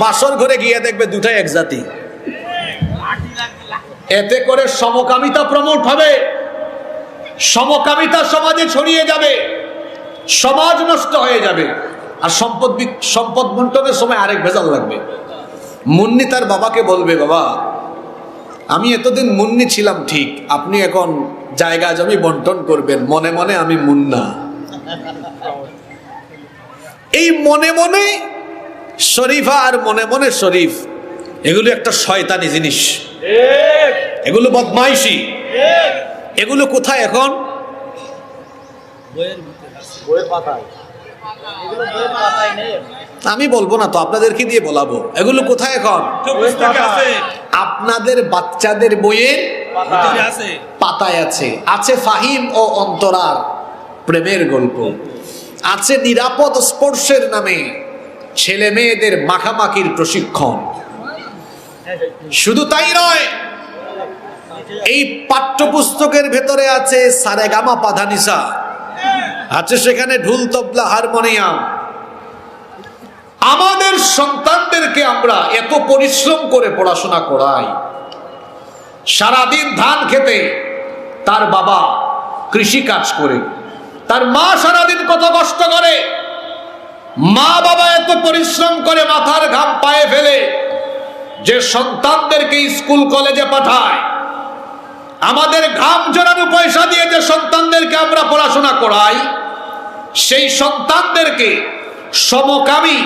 বাসর ঘরে গিয়ে দেখবে দুটাই এক জাতি। এতে করে সমকামিতা প্রমোট হবে, সমকামিতা সমাজে ছড়িয়ে যাবে, সমাজ নষ্ট হয়ে যাবে। আর সম্পদ বন্টনের সময় আরেক ভেজাল লাগবে। মুন্নি তার বাবাকে বলবে, বাবা আমি এতদিন মুন্নি ছিলাম ঠিক, আপনি এখন জায়গা জমি বন্টন করবেন, মনে মনে আমি মুন্না। এই মনে মনে শরীফা আর মনে মনে শরীফ, এগুলো একটা শয়তানি জিনিস, এগুলো বদমাইশি। এগুলো কোথায় এখন? আমি বলবো না তো, আপনাদেরকে দিয়ে বলাবো। এগুলো কোথায় এখন? আপনাদের বাচ্চাদের বইয়ের পাতায় আছে। আছে ফাহিম ও অন্তরার প্রেমের গল্প, আছে নিরাপদ স্পর্শের নামে ছেলে মেয়েদের মাখামাখির প্রশিক্ষণ। শুধু তাই নয়, এই পাঠ্যপুস্তকের ভেতরে আছে সারেগামা পাধানিসা, আছে সেখানে ঢুল তবলা হারমোনিয়াম। আমাদের সন্তানদেরকে আমরা এত পরিশ্রম করে পড়াশোনা করাই, সারাদিন ধান খেতে তার বাবা কৃষি কাজ করে, তার মা সারাদিন কত কষ্ট করে, মা বাবা এত পরিশ্রম করে মাথার ঘাম পায়ে ফেলে যে সন্তানদেরকে স্কুল কলেজে পাঠায়, আমাদের ঘাম জড়ানো পয়সা দিয়ে যে সন্তানদেরকে আমরা পড়াশোনা করাই, সেই সন্তানদেরকে সমকামী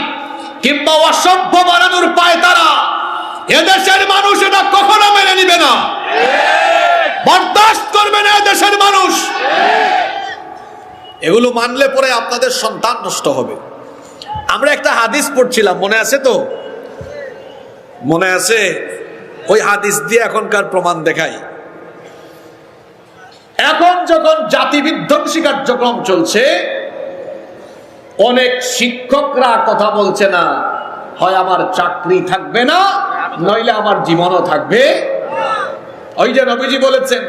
কিংবা অসভ্য বানানোর পায় তারা এদেশের মানুষ এটা কখনো মেনে নিবে না, বরদাস্ত করবে না এদেশের মানুষ। এগুলো মানলে পরে আপনাদের সন্তান নষ্ট হবে। আমরা একটা হাদিস পড়ছিলাম, মনে আছে তো? মনে আছে? ওই হাদিস দিয়ে এখনকার প্রমাণ দেখাই। এখন যখন জাতি বিধ্বংসী কার্যক্রম চলছে, অনেক শিক্ষকরা কথা বলছে না, হয় আমার চাকরি থাকবে না, নইলে আমার জীবনও থাকবে। ওই যে নবীজি বলেছেন,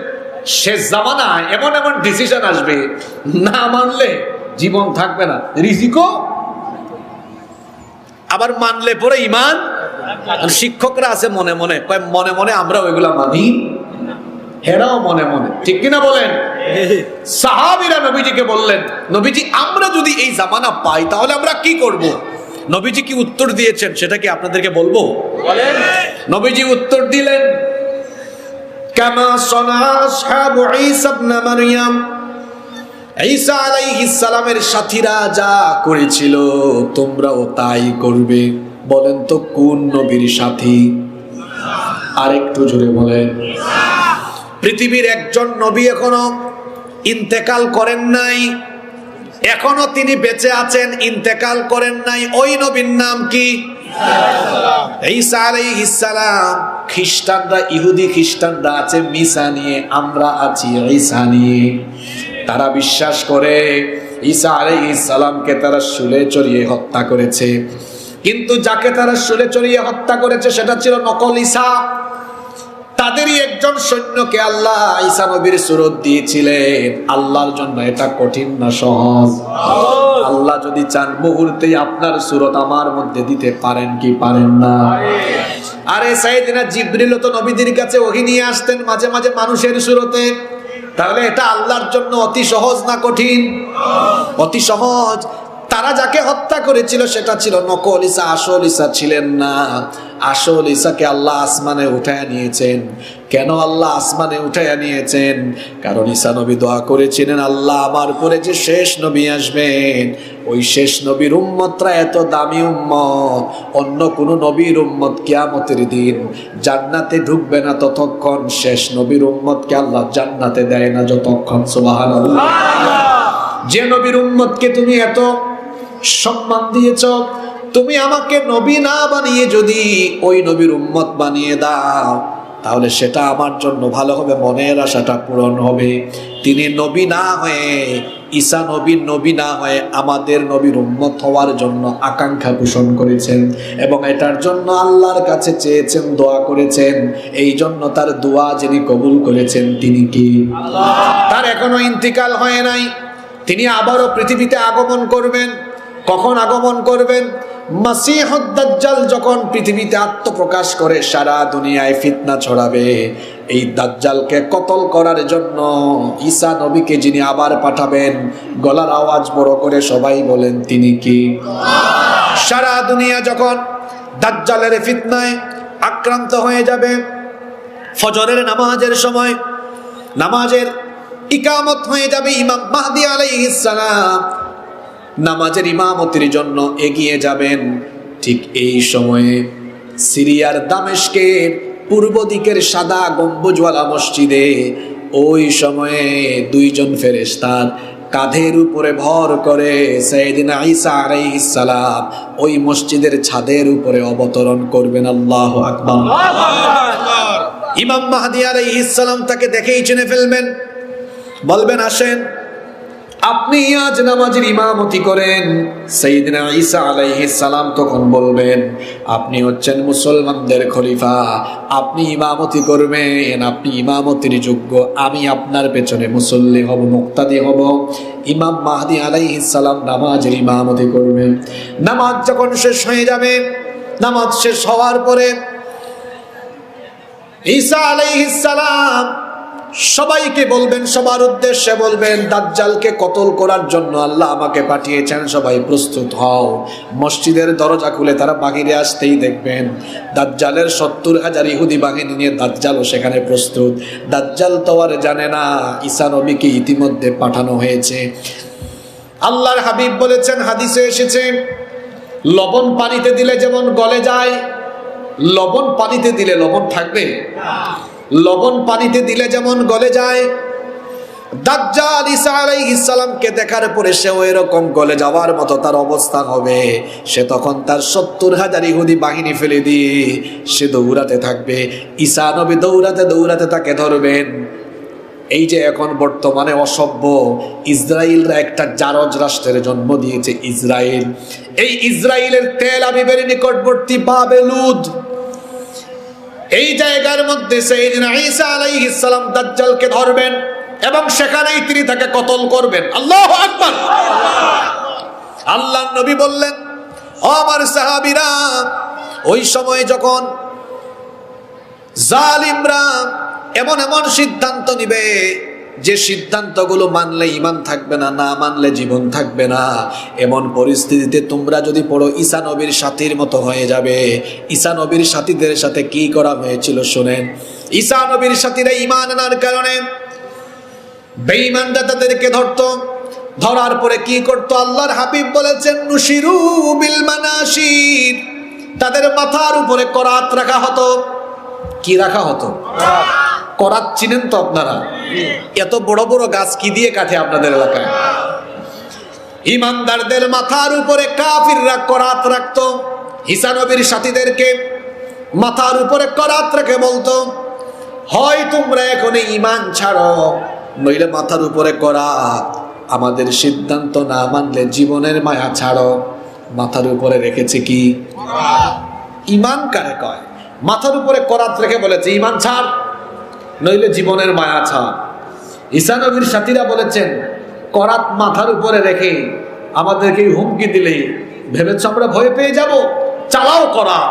শেষ জামানায় এমন এমন ডিসিশন আসবে, না মানলে জীবন থাকবে না, রিজিকও, আবার মানলে পরে ইমান। শিক্ষকরা আছে মনে মনে, মনে মনে আমরা ওইগুলা মানি, হেরাও মনে মনে, ঠিক কিনা বলেন? সাহাবীরা নবীজিকে বললেন, নবীজি আমরা যদি এই জামানা পাই তাহলে আমরা কি করব? নবীজি কি উত্তর দিয়েছেন সেটা কি আপনাদেরকে বলবো? নবীজি উত্তর দিলেন, কামা সানা আসহাবু ঈসা ইবনে মারইয়াম ঈসা আলাইহিস সালামের সাথীরা যা করেছিল তোমরাও তাই করবে। বলেন তো কোন নবীর সাথী? আরেকটু জোরে বলেন। পৃথিবীর একজন নবী এখনো ইন্তেকাল করেন নাই, এখনো তিনি বেঁচে আছেন, ইন্তেকাল করেন নাই। ওই নবীর নাম কি? ঈসা আলাইহিস সালাম। খ্রিস্টানরা, ইহুদি খ্রিস্টানরা আছে মিসা নিয়ে, আমরা আছি ঈসা নিয়ে। তারা বিশ্বাস করে ঈসা আলাইহিস সালামকে তারা শুলে চড়িয়ে হত্যা করেছে, কিন্তু যাকে তারা শুলে চড়িয়ে হত্যা করেছে সেটা ছিল নকল ঈসা। তাদেরই একজন সৈন্যকে আল্লাহ ঈসা নবীর সুরত দিয়েছিলেন। আল্লাহর জন্য এটা কঠিন না সহজ? আল্লাহ যদি চান মুহূর্তেই আপনার সুরত আমার মধ্যে দিতে পারেন কি পারেন না? আরে সাইয়েদনা জিবরিল তো নবীদের কাছে ওহী নিয়ে আসতেন মাঝে মাঝে মানুষের সুরতে। তাহলে এটা আল্লাহর জন্য অতি সহজ না কঠিন? অতি সহজ। তারা যাকে হত্যা করেছিল সেটা ছিল নকল ঈসা, আসল ঈসা ছিলেন না। আসল ঈসাকে আল্লাহ আসমানে উঠায় নিয়েছেন। কেন আল্লাহ আসমানে উঠায় নিয়েছেন? কারণ ঈসা নবী দোয়া করেছিলেন, আল্লাহ আমার পরে যে শেষ নবী আসবেন, ওই শেষ নবীর উম্মতরা এত দামি উম্মত, অন্য কোন নবীর উম্মত কিয়ামতের দিন জান্নাতে ঢুকবে না ততক্ষণ শেষ নবীর উম্মতকে আল্লাহ জান্নাতে দেয় না যতক্ষণ। সুবহানাল্লাহ। যে নবীর উম্মতকে তুমি এত সম্মান দিয়েছ, তুমি আমাকে নবী না বানিয়ে যদি ওই নবীর উম্মত বানিয়ে দাও, তাহলে সেটা আমার জন্য ভালো হবে, মনের আশাটা পূরণ হবে। তিনি নবী না হয়ে, ঈসা নবীর নবী না হয়ে আমাদের নবীর উম্মত হওয়ার জন্য আকাঙ্ক্ষা পোষণ করেছেন এবং এটার জন্য আল্লাহর কাছে চেয়েছেন, দোয়া করেছেন। এই জন্য তার দোয়া যিনি কবুল করেছেন তিনি কি? আল্লাহ। তার এখনো ইন্তিকাল হয় নাই, তিনি আবারও পৃথিবীতে আগমন করবেন। কখন আগমন করবেন? মাসিহুদ দাজ্জাল যখন পৃথিবীতে আত্মপ্রকাশ করে সারা দুনিয়ায় ফিতনা ছড়াবে, এই দাজ্জালকে কতল করার জন্য ঈসা নবীকে যিনি আবার পাঠাবেন, গলার আওয়াজ বড় করে সবাই বলেন তিনি কি? সারা দুনিয়া যখন দাজ্জালের ফিতনায় আক্রান্ত হয়ে যাবে, ফজরের নামাজের সময় নামাজের ইকামত হয়ে যাবে, ইমাম মাহদী আলাইহিস সালাম নামাজের ইমামতির জন্য এগিয়ে যাবেন। ঠিক এই সময়ে সিরিয়ার দামেস্কের পূর্ব দিকের সাদা গম্বুজওয়ালা মসজিদে ওই সময়ে দুইজন ফেরেশতার কাঁধের উপরে ভর করে সাইয়েদনা ঈসা আলাইহিস সালাম ওই মসজিদের ছাদের উপরে অবতরণ করবেন। আল্লাহু আকবার। ইমাম মাহদী আলাইহিস সালাম তাকে দেখেই চিনে ফেলবেন, বলবেন আসেন আপনি আজ নামাজের ইমামতি করেন। সাইয়েদনা ঈসা আলাইহিস সালাম তখন বলবেন, আপনি হচ্ছেন মুসলমানদের খলিফা, আপনি ইমামতি করবেন, আপনি ইমামতির যোগ্য, আমি আপনার পেছনে মুসল্লি হব, মুক্তাদি হব। ইমাম মাহদী আলাইহিস সালাম নামাজের ইমামতি করবেন। নামাজ যখন শেষ হয়ে যাবে, নামাজ শেষ হওয়ার পরে ঈসা আলাইহিস সালাম সবাইকে বলবেন, সবার উদ্দেশ্যে বলবেন, দাজ্জালকে কতল করার জন্য আল্লাহ আমাকে পাঠিয়েছেন, সবাই প্রস্তুত হও। মসজিদের দরজা খুলে তারা বাহিরে আসতেই দেখবেন দাজ্জালের 70,000 ইহুদি বাহিনী নিয়ে দাজ্জালও সেখানে প্রস্তুত। দাজ্জাল তো আর জানে না ঈসা নবীকে ইতিমধ্যে পাঠানো হয়েছে। আল্লাহর হাবিব বলেছেন, হাদিসে এসেছে, লবণ পানিতে দিলে যেমন গলে যায়, লবণ পানিতে দিলে লবণ থাকবে? লবণ পানিতে দিলে যেমন গলে যায়, দাজ্জাল ঈসা আলাইহিস সালামকে দেখার পরে সেও এরকম গলে যাওয়ার মতো তার অবস্থা হবে। সে তখন তার 70,000 ইহুদি বাহিনী ফেলে দিয়ে সে দৌড়াতে থাকবে। ঈসা নবী দৌড়াতে দৌড়াতে তাকে ধরবেন। এই যে এখন বর্তমানে অসভ্য ইসরায়েলরা একটা জারজ রাষ্ট্রের জন্ম দিয়েছে, ইসরায়েল। এই ইসরায়েলের তেল আবিবের নিকটবর্তী বাবেলুদ, এই জায়গার মধ্যে সাইয়েদনা ঈসা আলাইহিস সালাম দাজ্জালকে ধরবেন এবং সেখানেই তিনি তাকে কতল করবেন। আল্লাহু আকবার। আল্লাহর নবী বললেন, ও আমার সাহাবীরা, ওই সময় যখন জালিমরা এমন এমন সিদ্ধান্ত নিবে যে সিদ্ধান্তগুলো মানলে ঈমান থাকবে না, না মানলে জীবন থাকবে না, এমন পরিস্থিতিতে তোমরা যদি পড়ো ঈসা নবীর সাথীর মতো হয়ে যাবে। ঈসা নবীর সাথীদের সাথে কি করা হয়েছিল শুনেন। ঈসা নবীর সাথীরা ঈমান আনার কারণে বেঈমানরা তাদেরকে ধরতো, ধরার পরে কি করতো আল্লাহর হাবিব বলেছেন, নুশিরু বিল মানাশির, তাদের মাথার উপরে করাত রাখা হতো। কি রাখা হতো? করাত চিনেন তো আপনারা? এত বড় বড় গাছ কি দিয়ে কাটে আপনাদের এলাকায়? ইমানদারদের মাথার উপরে কাফিররা করাত রাখতো। ঈসা নবীর সাথীদেরকে মাথার উপরে করাত রেখে বলতো, হয় তোমরা এখন ঈমান ছাড়ো, নইলে মাথার উপরে করাত। আমাদের সিদ্ধান্ত না মানলে জীবনের মায়া ছাড়ো। মাথার উপরে রেখেছে কি? ঈমান কারে কয়? মাথার উপরে করাত রেখে বলেছে ঈমান ছাড়, নইলে জীবনের মায়া ছাড়। ঈসা নবীর সাথীরা বলেছেন, করাত মাথার উপরে রেখে আমাদেরকে হুমকি দিলে ভেবেছ আমরা ভয় পেয়ে যাব? চালাও করাত।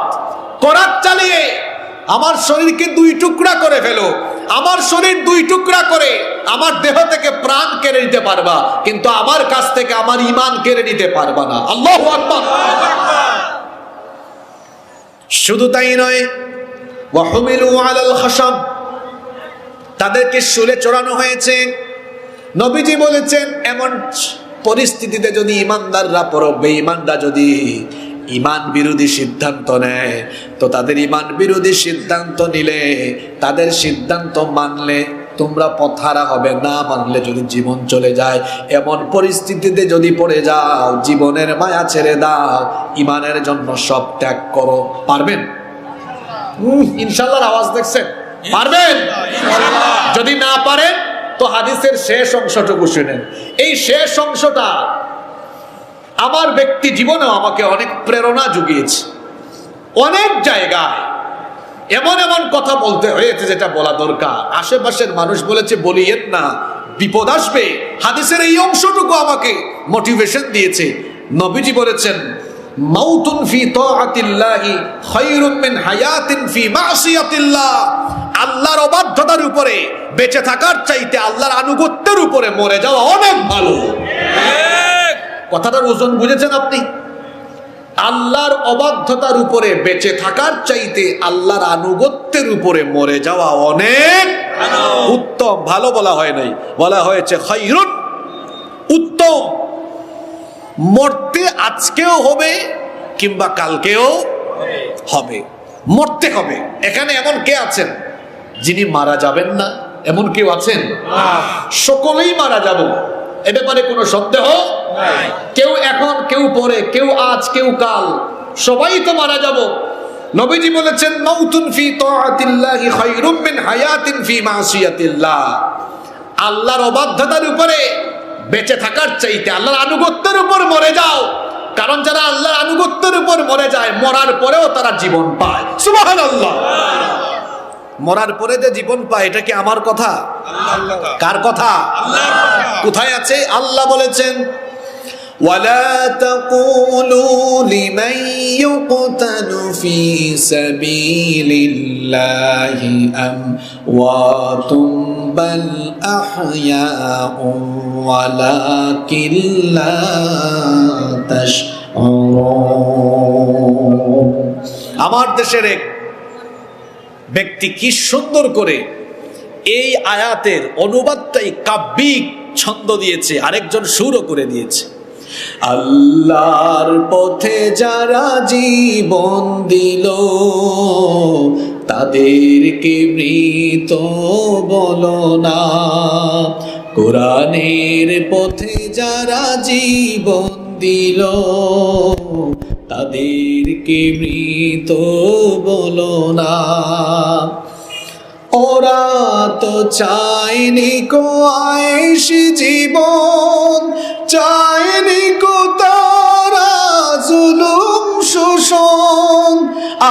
করাত চালিয়ে আমার শরীরকে দুই টুকরা করে ফেলো। আমার শরীর দুই টুকরা করে আমার দেহ থেকে প্রাণ কেড়ে নিতে পারবা, কিন্তু আমার কাছ থেকে আমার ঈমান কেড়ে নিতে পারবা না। আল্লাহু আকবার। শুধু তাই নয়, ওয়া হুমিলু আলাল খাশাব, তাদেরকে শুলে চড়ানো হয়েছে। নবীজি বলেছেন, এমন পরিস্থিতিতে যদি ইমানদাররা বেঈমানরা যদি ঈমান বিরোধী সিদ্ধান্ত নেয়, তো তাদের ঈমান বিরোধী সিদ্ধান্ত নিলে, তাদের সিদ্ধান্ত মানলে তোমরা পথহারা হবে, না মানলে যদি জীবন চলে যায়, এমন পরিস্থিতিতে যদি পড়ে যাও, জীবনের মায়া ছেড়ে দাও, ঈমানের জন্য সব ত্যাগ করো। পারবেন? ইনশাআল্লাহর আওয়াজ দেখছেন? পারবেন? যদি না পারেন তো হাদিসের শেষ অংশটুকু শুনেন। এই শেষ অংশটা আমার ব্যক্তি জীবনেও আমাকে অনেক প্রেরণা জুগিয়েছে। অনেক জায়গায় এমন এমন কথা বলতে হয়েছে যেটা বলা দরকার। আশেপাশের মানুষ বলেছে বলিয়েন না, বিপদ আসবে। হাদিসের এই অংশটুকু আমাকে মোটিভেশন দিয়েছে। নবীজি বলেছেন, মাউতুন ফি তাআতিল্লাহি খায়রুম মিন হায়াতিন ফি মাসিয়াতিল্লাহ। আল্লাহর অবাধ্যতার উপরে বেঁচে থাকার চাইতে আল্লাহর আনুগত্যের উপরে মরে যাওয়া অনেক ভালো। কথাটার ওজন বুঝেছেন আপনি? আল্লাহর অবাধ্যতার উপরে বেঁচে থাকার চাইতে আল্লাহর আনুগত্যের উপরে মরে যাওয়া অনেক উত্তম। ভালো বলা হয় নাই, বলা হয়েছে খায়রুন, উত্তম। মরতে আজকেও হবে কিংবা কালকেও হবে, মরতে হবে। এখানে এমন কে আছেন যিনি মারা যাবেন না? এমন কেউ আছেন? সকলেই মারা যাব, এ ব্যাপারে কোনো সন্দেহ নাই। কেউ এখন, কেউ পরে, কেউ আজ, কেউ কাল, সবাই তো মারা যাব। নবীজি বলেছেন, মাউতুন ফি তাআতিল্লাহি খায়রুম মিন হায়াতিন ফি মাসিয়াতিল্লাহ। আল্লাহর অবাধ্যতার উপরে বেঁচে থাকার চাইতে আল্লাহর আনুগত্যের উপর মরে যাও। কারণ যারা আল্লাহর আনুগত্যের উপর মরে যায়, মরার পরেও তারা জীবন পায়। সুবহানাল্লাহ। মরার পরে যে জীবন পায়, এটা কি আমার কথা? কার কথা? কোথায় আছে? আল্লাহ বলেছেন, ওয়ালা তাকুলু লিমান ইউকতালু ফি সাবিলিল্লাহি আমওয়াতুম বাল আহয়াউ ওয়ালাকিন লা তাশউরুন। আমার দেশের এক ব্যক্তি কি সুন্দর করে এই আয়াতের অনুবাদটাই কাব্যিক ছন্দ দিয়েছে, আরেকজন সুরও করে দিয়েছে। আল্লাহর পথে যারা জীবন দিল, তাদেরকে মৃত বলো না। কোরআনের পথে যারা জীবন দিল, তাদেরকে মৃত বলো না। ওরা তো চায়নি কো আয়েশি জীবন, চায়নি কো তারা জুলুম শোষণ।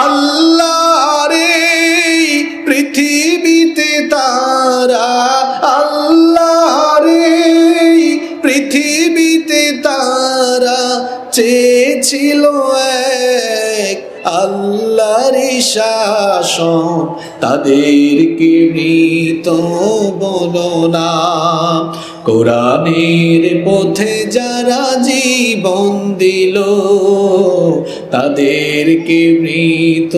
আল্লাহর এই পৃথিবীতে তারা, আল্লাহর এই পৃথিবীতে তারা চেয়েছিল এক আল্লাহর শাসন। তাদেরকে মৃত বলো না। কোরআনের পথে যারা জীবন দিল, তাদেরকে মৃত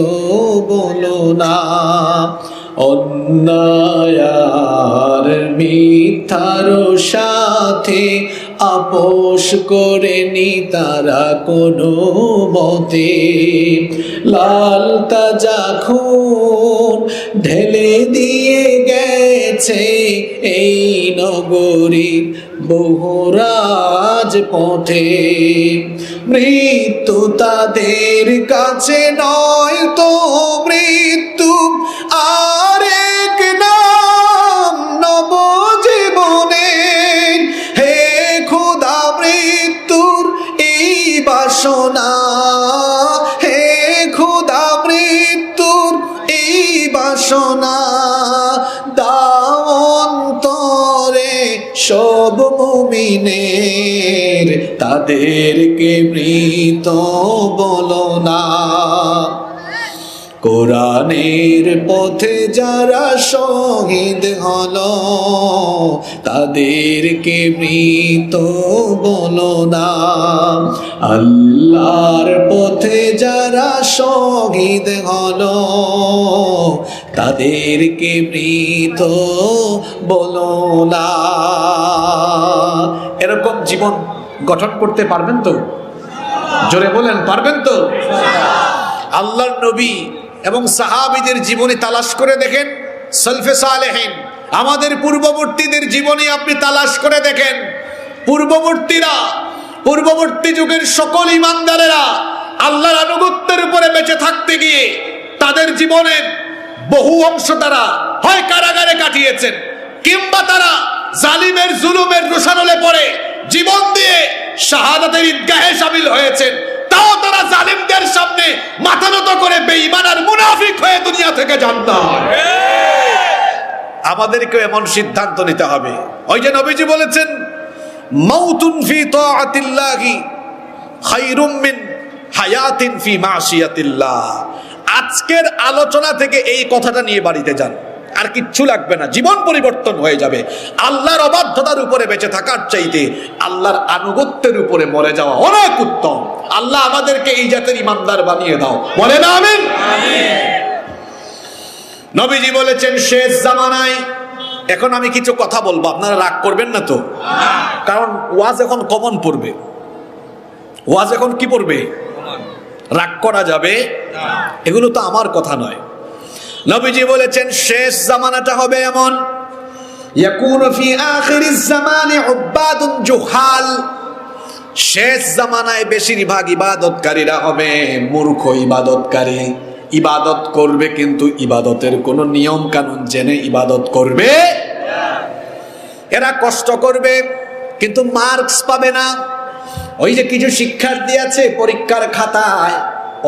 বলো না। অন্যায় আর মিথ্যার সাথে আপোষ করেনি তারা কোনো মতে, লাল তাজা খুন ঢেলে দিয়ে গেছে এই নগরীর বহু রাজপথে। মৃত্যু তাদের কাছে নয় তো মৃত্যু আরেক নাম নবজীবনের। হে খোদা মৃত্যুর এই বাসনা, হে খোদা মৃত্যুর এই বাসনা, দাও অন্তরে সব মুমিনের, তাদেরকে মৃত বলো না। কোরআনের পথে যারা শহীদ হলো, তাদেরকে মৃত বলো না। আল্লাহর পথে যারা শহীদ হলো, তাদেরকে মৃত বলো না। এরকম জীবন গঠন করতে পারবেন তো? জোরে বলেন, পারবেন তো? আল্লাহর নবী এবং সাহাবীদের জীবনী তালাশ করে দেখেন, সালফে সালেহিন আমাদের পূর্ববর্তীদের জীবনী আপনি তালাশ করে দেখেন। পূর্ববর্তী যুগের সকল ইমানদারেরা আল্লাহর আনুগত্যের উপরে বেঁচে থাকতে গিয়ে তাদের জীবনের বহু অংশ তারা হয় কারাগারে কাটিয়েছেন, কিংবা তারা জালিমের জুলুমের রোষানলে পড়ে জীবন দিয়ে শাহাদাতের ঈদগাহে শামিল হয়েছেন। তাও তারা জালিমদের সামনে মাথা নত করে বেঈমান আর মুনাফিক হয়ে দুনিয়া থেকে যান না। আমাদেরকে এমন সিদ্ধান্ত নিতে হবে। ওই যে নবীজি বলেছেন, মাউতুন ফি তাআতিল্লাহি খায়রুম মিন হায়াতিন ফি মাসিয়াতিল্লাহ। আজকের আলোচনা থেকে এই কথাটা নিয়ে বাড়িতে যান, আর কিচ্ছু লাগবে না, জীবন পরিবর্তন হয়ে যাবে। আল্লাহর অবাধ্যতার উপরে বেঁচে থাকার চাইতে আল্লাহর আনুগত্যের উপরে মরে যাওয়া অনেক উত্তম। আল্লাহ আমাদেরকে এই জাতের ইমানদার বানিয়ে দাও, বলেন আমিন। নবীজি বলেছেন শেষ জামানায়, এখন আমি কিছু কথা বলবো, আপনারা রাগ করবেন না তো? কারণ ওয়াজ এখন কমন পড়বে, ওয়াজ এখন কি পড়বে? রাগ করা যাবে? এগুলো তো আমার কথা নয়। নবীজি বলেছেন শেষ জামানাটা হবে এমন, ইয়াকুনু ফি আখিরিজ জামানি উবাদুন জুহাল। শেষ জামানায় বেশিরভাগ ইবাদতকারীরা হবে মূর্খ ইবাদতকারী। ইবাদত করবে কিন্তু ইবাদতের কোনো নিয়ম কানুন জেনে ইবাদত করবে। এরা কষ্ট করবে কিন্তু মার্কস পাবে না। ওই যে কিছু শিক্ষার্থী আছে পরীক্ষার খাতায়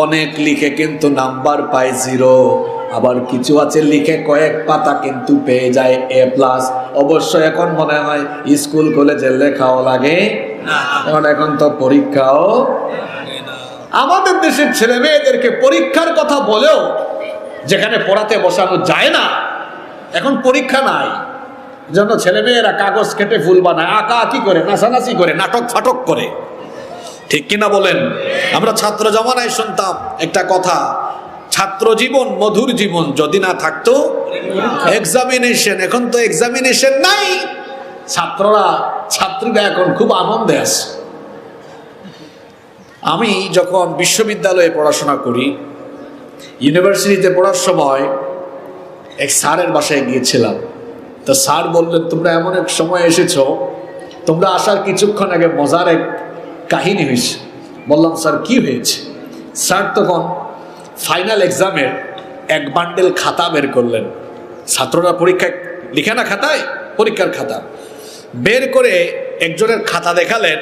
অনেক লিখে কিন্তু নাম্বার পায় 0, আবার কিছু আছে লিখে কয়েক পাতা কিন্তু পেয়ে যায় A+। অবশ্য এখন মনে হয় স্কুল কলেজের লেখাও লাগে না, এখন তো পরীক্ষাও। আমাদের দেশের ছেলে মেয়েদেরকে পরীক্ষার কথা বলেও যেখানে পড়াতে বসানো যায় না, এখন পরীক্ষা নাই, জন্য ছেলে মেয়েরা কাগজ কেটে ফুল বানায়, আঁকা আঁকি করে, নাচানাচি করে, নাটক ফাটক করে। ঠিক কিনা বলেন? আমরা ছাত্র জমানায় শুনতাম একটা কথা, ছাত্র জীবন মধুর জীবন যদি না থাকতো এক্সামিনেশন। এখন তো এক্সামিনেশন নাই, ছাত্রীরা এখন খুব আনন্দে আছে। আমি যখন বিশ্ববিদ্যালয়ে পড়াশোনা করি, ইউনিভার্সিটিতে পড়ার সময় এক স্যারের বাসায় গিয়েছিলাম। তো স্যার বললেন, তোমরা এমন এক সময় এসেছো, তোমরা আসার কিছুক্ষণ আগে মজার এক কাহিনী হয়েছে। বললাম স্যার কি হয়েছে? স্যার তখন ফাইনাল এক্সামের এক বান্ডেল খাতা বের করলেন। ছাত্ররা পরীক্ষায় লিখে না খাতায়, পরীক্ষার খাতা বের করে একজনের খাতা দেখালেন,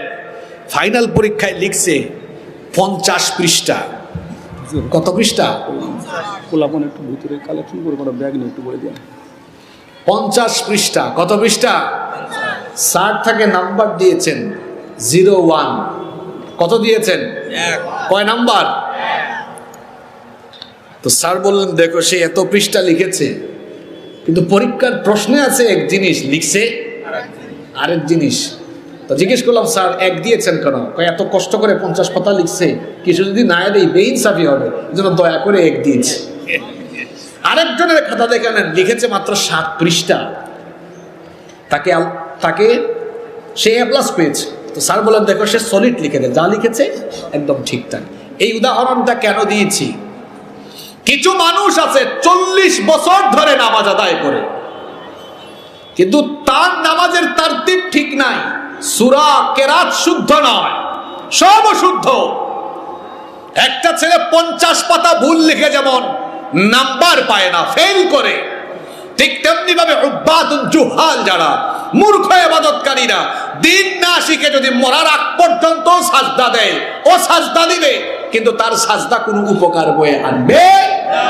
ফাইনাল পরীক্ষায় লিখছে 50 পৃষ্ঠা। কত পৃষ্ঠা? 50 পৃষ্ঠা। কত পৃষ্ঠা? স্যার তাকে নাম্বার দিয়েছেন 01। কত দিয়েছেন? কয় নাম্বার? তো স্যার বললেন, দেখো সে এত পৃষ্ঠা লিখেছে, কিন্তু পরীক্ষার প্রশ্নে আছে এক জিনিস, লিখছে আরেক জিনিস। তো জিজ্ঞেস করলাম, স্যার 1 দিয়েছেন কেন? এত কষ্ট করে 50 পাতা লিখছে, কিছু যদি না দেই বেইনসাফি হবে, এজন্য দয়া করে 1 দিয়েছে। আরেকজনের খাতা দেখালেন, লিখেছে মাত্র 7 পৃষ্ঠা। তাকে সে A+ পেয়েছে। তো স্যার বলেন দেখো সে সলিড লিখে দেয়, যা লিখেছে একদম ঠিকঠাক। এই উদাহরণটা কেন দিয়েছি, কিছু মানুষ আছে 40 বছর ধরে নামাজ আদায় করে, কিন্তু তার নামাজের তারতিব ঠিক নাই, সূরা কেরাত শুদ্ধ নয়, সব অশুদ্ধ। একটা ছেলে 50 পাতা ভুল লিখে যেমন নাম্বার পায় না, ফেল করে, ঠিক তেমনি ভাবে উব্বাদুল জুহাল, যারা মূর্খ ইবাদতকারীরা, দিন না শিখে যদি মরার আগ পর্যন্ত সাজদা দেয়, ও সাজদা দিবে, কিন্তু তার সাজদা কোনো উপকার বয়ে আনবে না।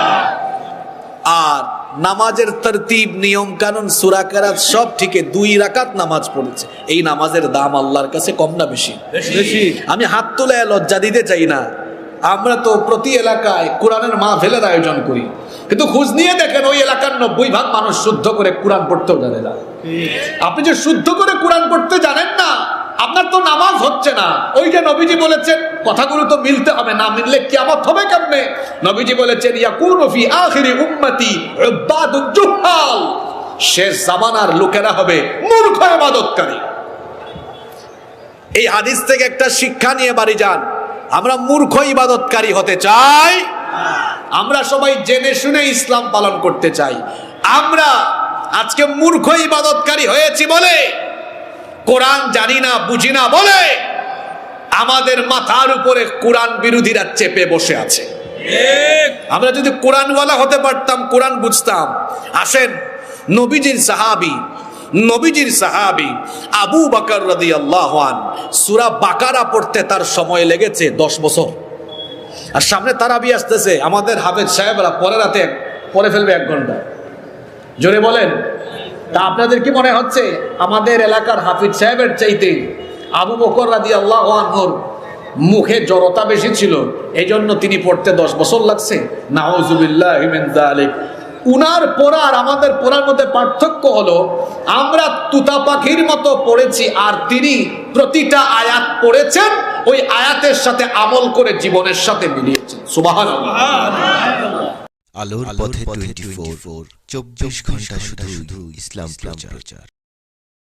আর নামাজের তরতিব, নিয়ম কানুন, সূরা কেরাত সব ঠিকই, 2 রাকাত নামাজ পড়েছে, এই নামাজের দাম আল্লাহর কাছে কম না বেশি? বেশি। আমি হাত তুলে লজ্জা দিতে চাই না, আমরা তো প্রতি এলাকায় কোরআনের মাহফিলের আয়োজন করি, কিন্তু খোঁজ নিয়ে দেখেন ওই এলাকার 90% মানুষ শুদ্ধ করে কোরআন পড়তেও জানে না। আপনি যে শুদ্ধ করে কোরআন পড়তে জানেন না, আপনার তো নামাজ হচ্ছে না। ওই যে নবীজি বলেছেন কথাগুলো তো মিলতে হবে, না মিললে কিয়ামত হবে কেমনে? নবীজি বলেছেন ইয়াকুনু ফি আখিরি উম্মতি উব্বাদুল জুহাল, শেষ জামানার লোকেরা হবে মূর্খ ইবাদতকারী। এই হাদিস থেকে একটা শিক্ষা নিয়ে বাড়ি যান। আমরা মূর্খ ইবাদতকারী হতে চাই? আমরা সবাই জেনে শুনে ইসলাম পালন করতে চাই। আমরা আজকে মূর্খ ইবাদতকারী হয়েছি বলে, কোরআন জানি না বুঝি না বলে আমাদের মাথার উপরে কোরআন বিরোধীরা চেপে বসে আছে। আমরা যদি কোরআনওয়ালা হতে পারতাম, কোরআন বুঝতাম। আসেন, নবীজির সাহাবী আবু বকর রাদিয়াল্লাহু আনহু সূরা বাকারা পড়তে তার সময় লেগেছে 10 বছর। আর সামনে তারাবি আসতেছে, আমাদের হাফেজ সাহেবরা পরে রাতে পড়ে ফেলবে 1 ঘন্টা। জোরে বলেন। তা আপনাদের কি মনে হচ্ছে আমাদের এলাকার হাফিজ সাহেবের চাইতে আবু বকর রাদিয়াল্লাহু আনহুর মুখে জড়তা বেশি ছিল, এই জন্য তিনি পড়তে 10 বছর লাগছে? নাউযুবিল্লাহি মিন যালিক। উনার পড়া আর আমাদের পড়ার মধ্যে পার্থক্য হলো, আমরা তুতা পাখির মতো পড়েছি, আর তিনি প্রতিটা আয়াত পড়েছেন, ওই আয়াতের সাথে আমল করে জীবনের সাথে মিলিয়েছেন। সুবহানাল্লাহ। আলোর পথে 24 24 ঘন্টা শুধু ইসলাম প্রচার।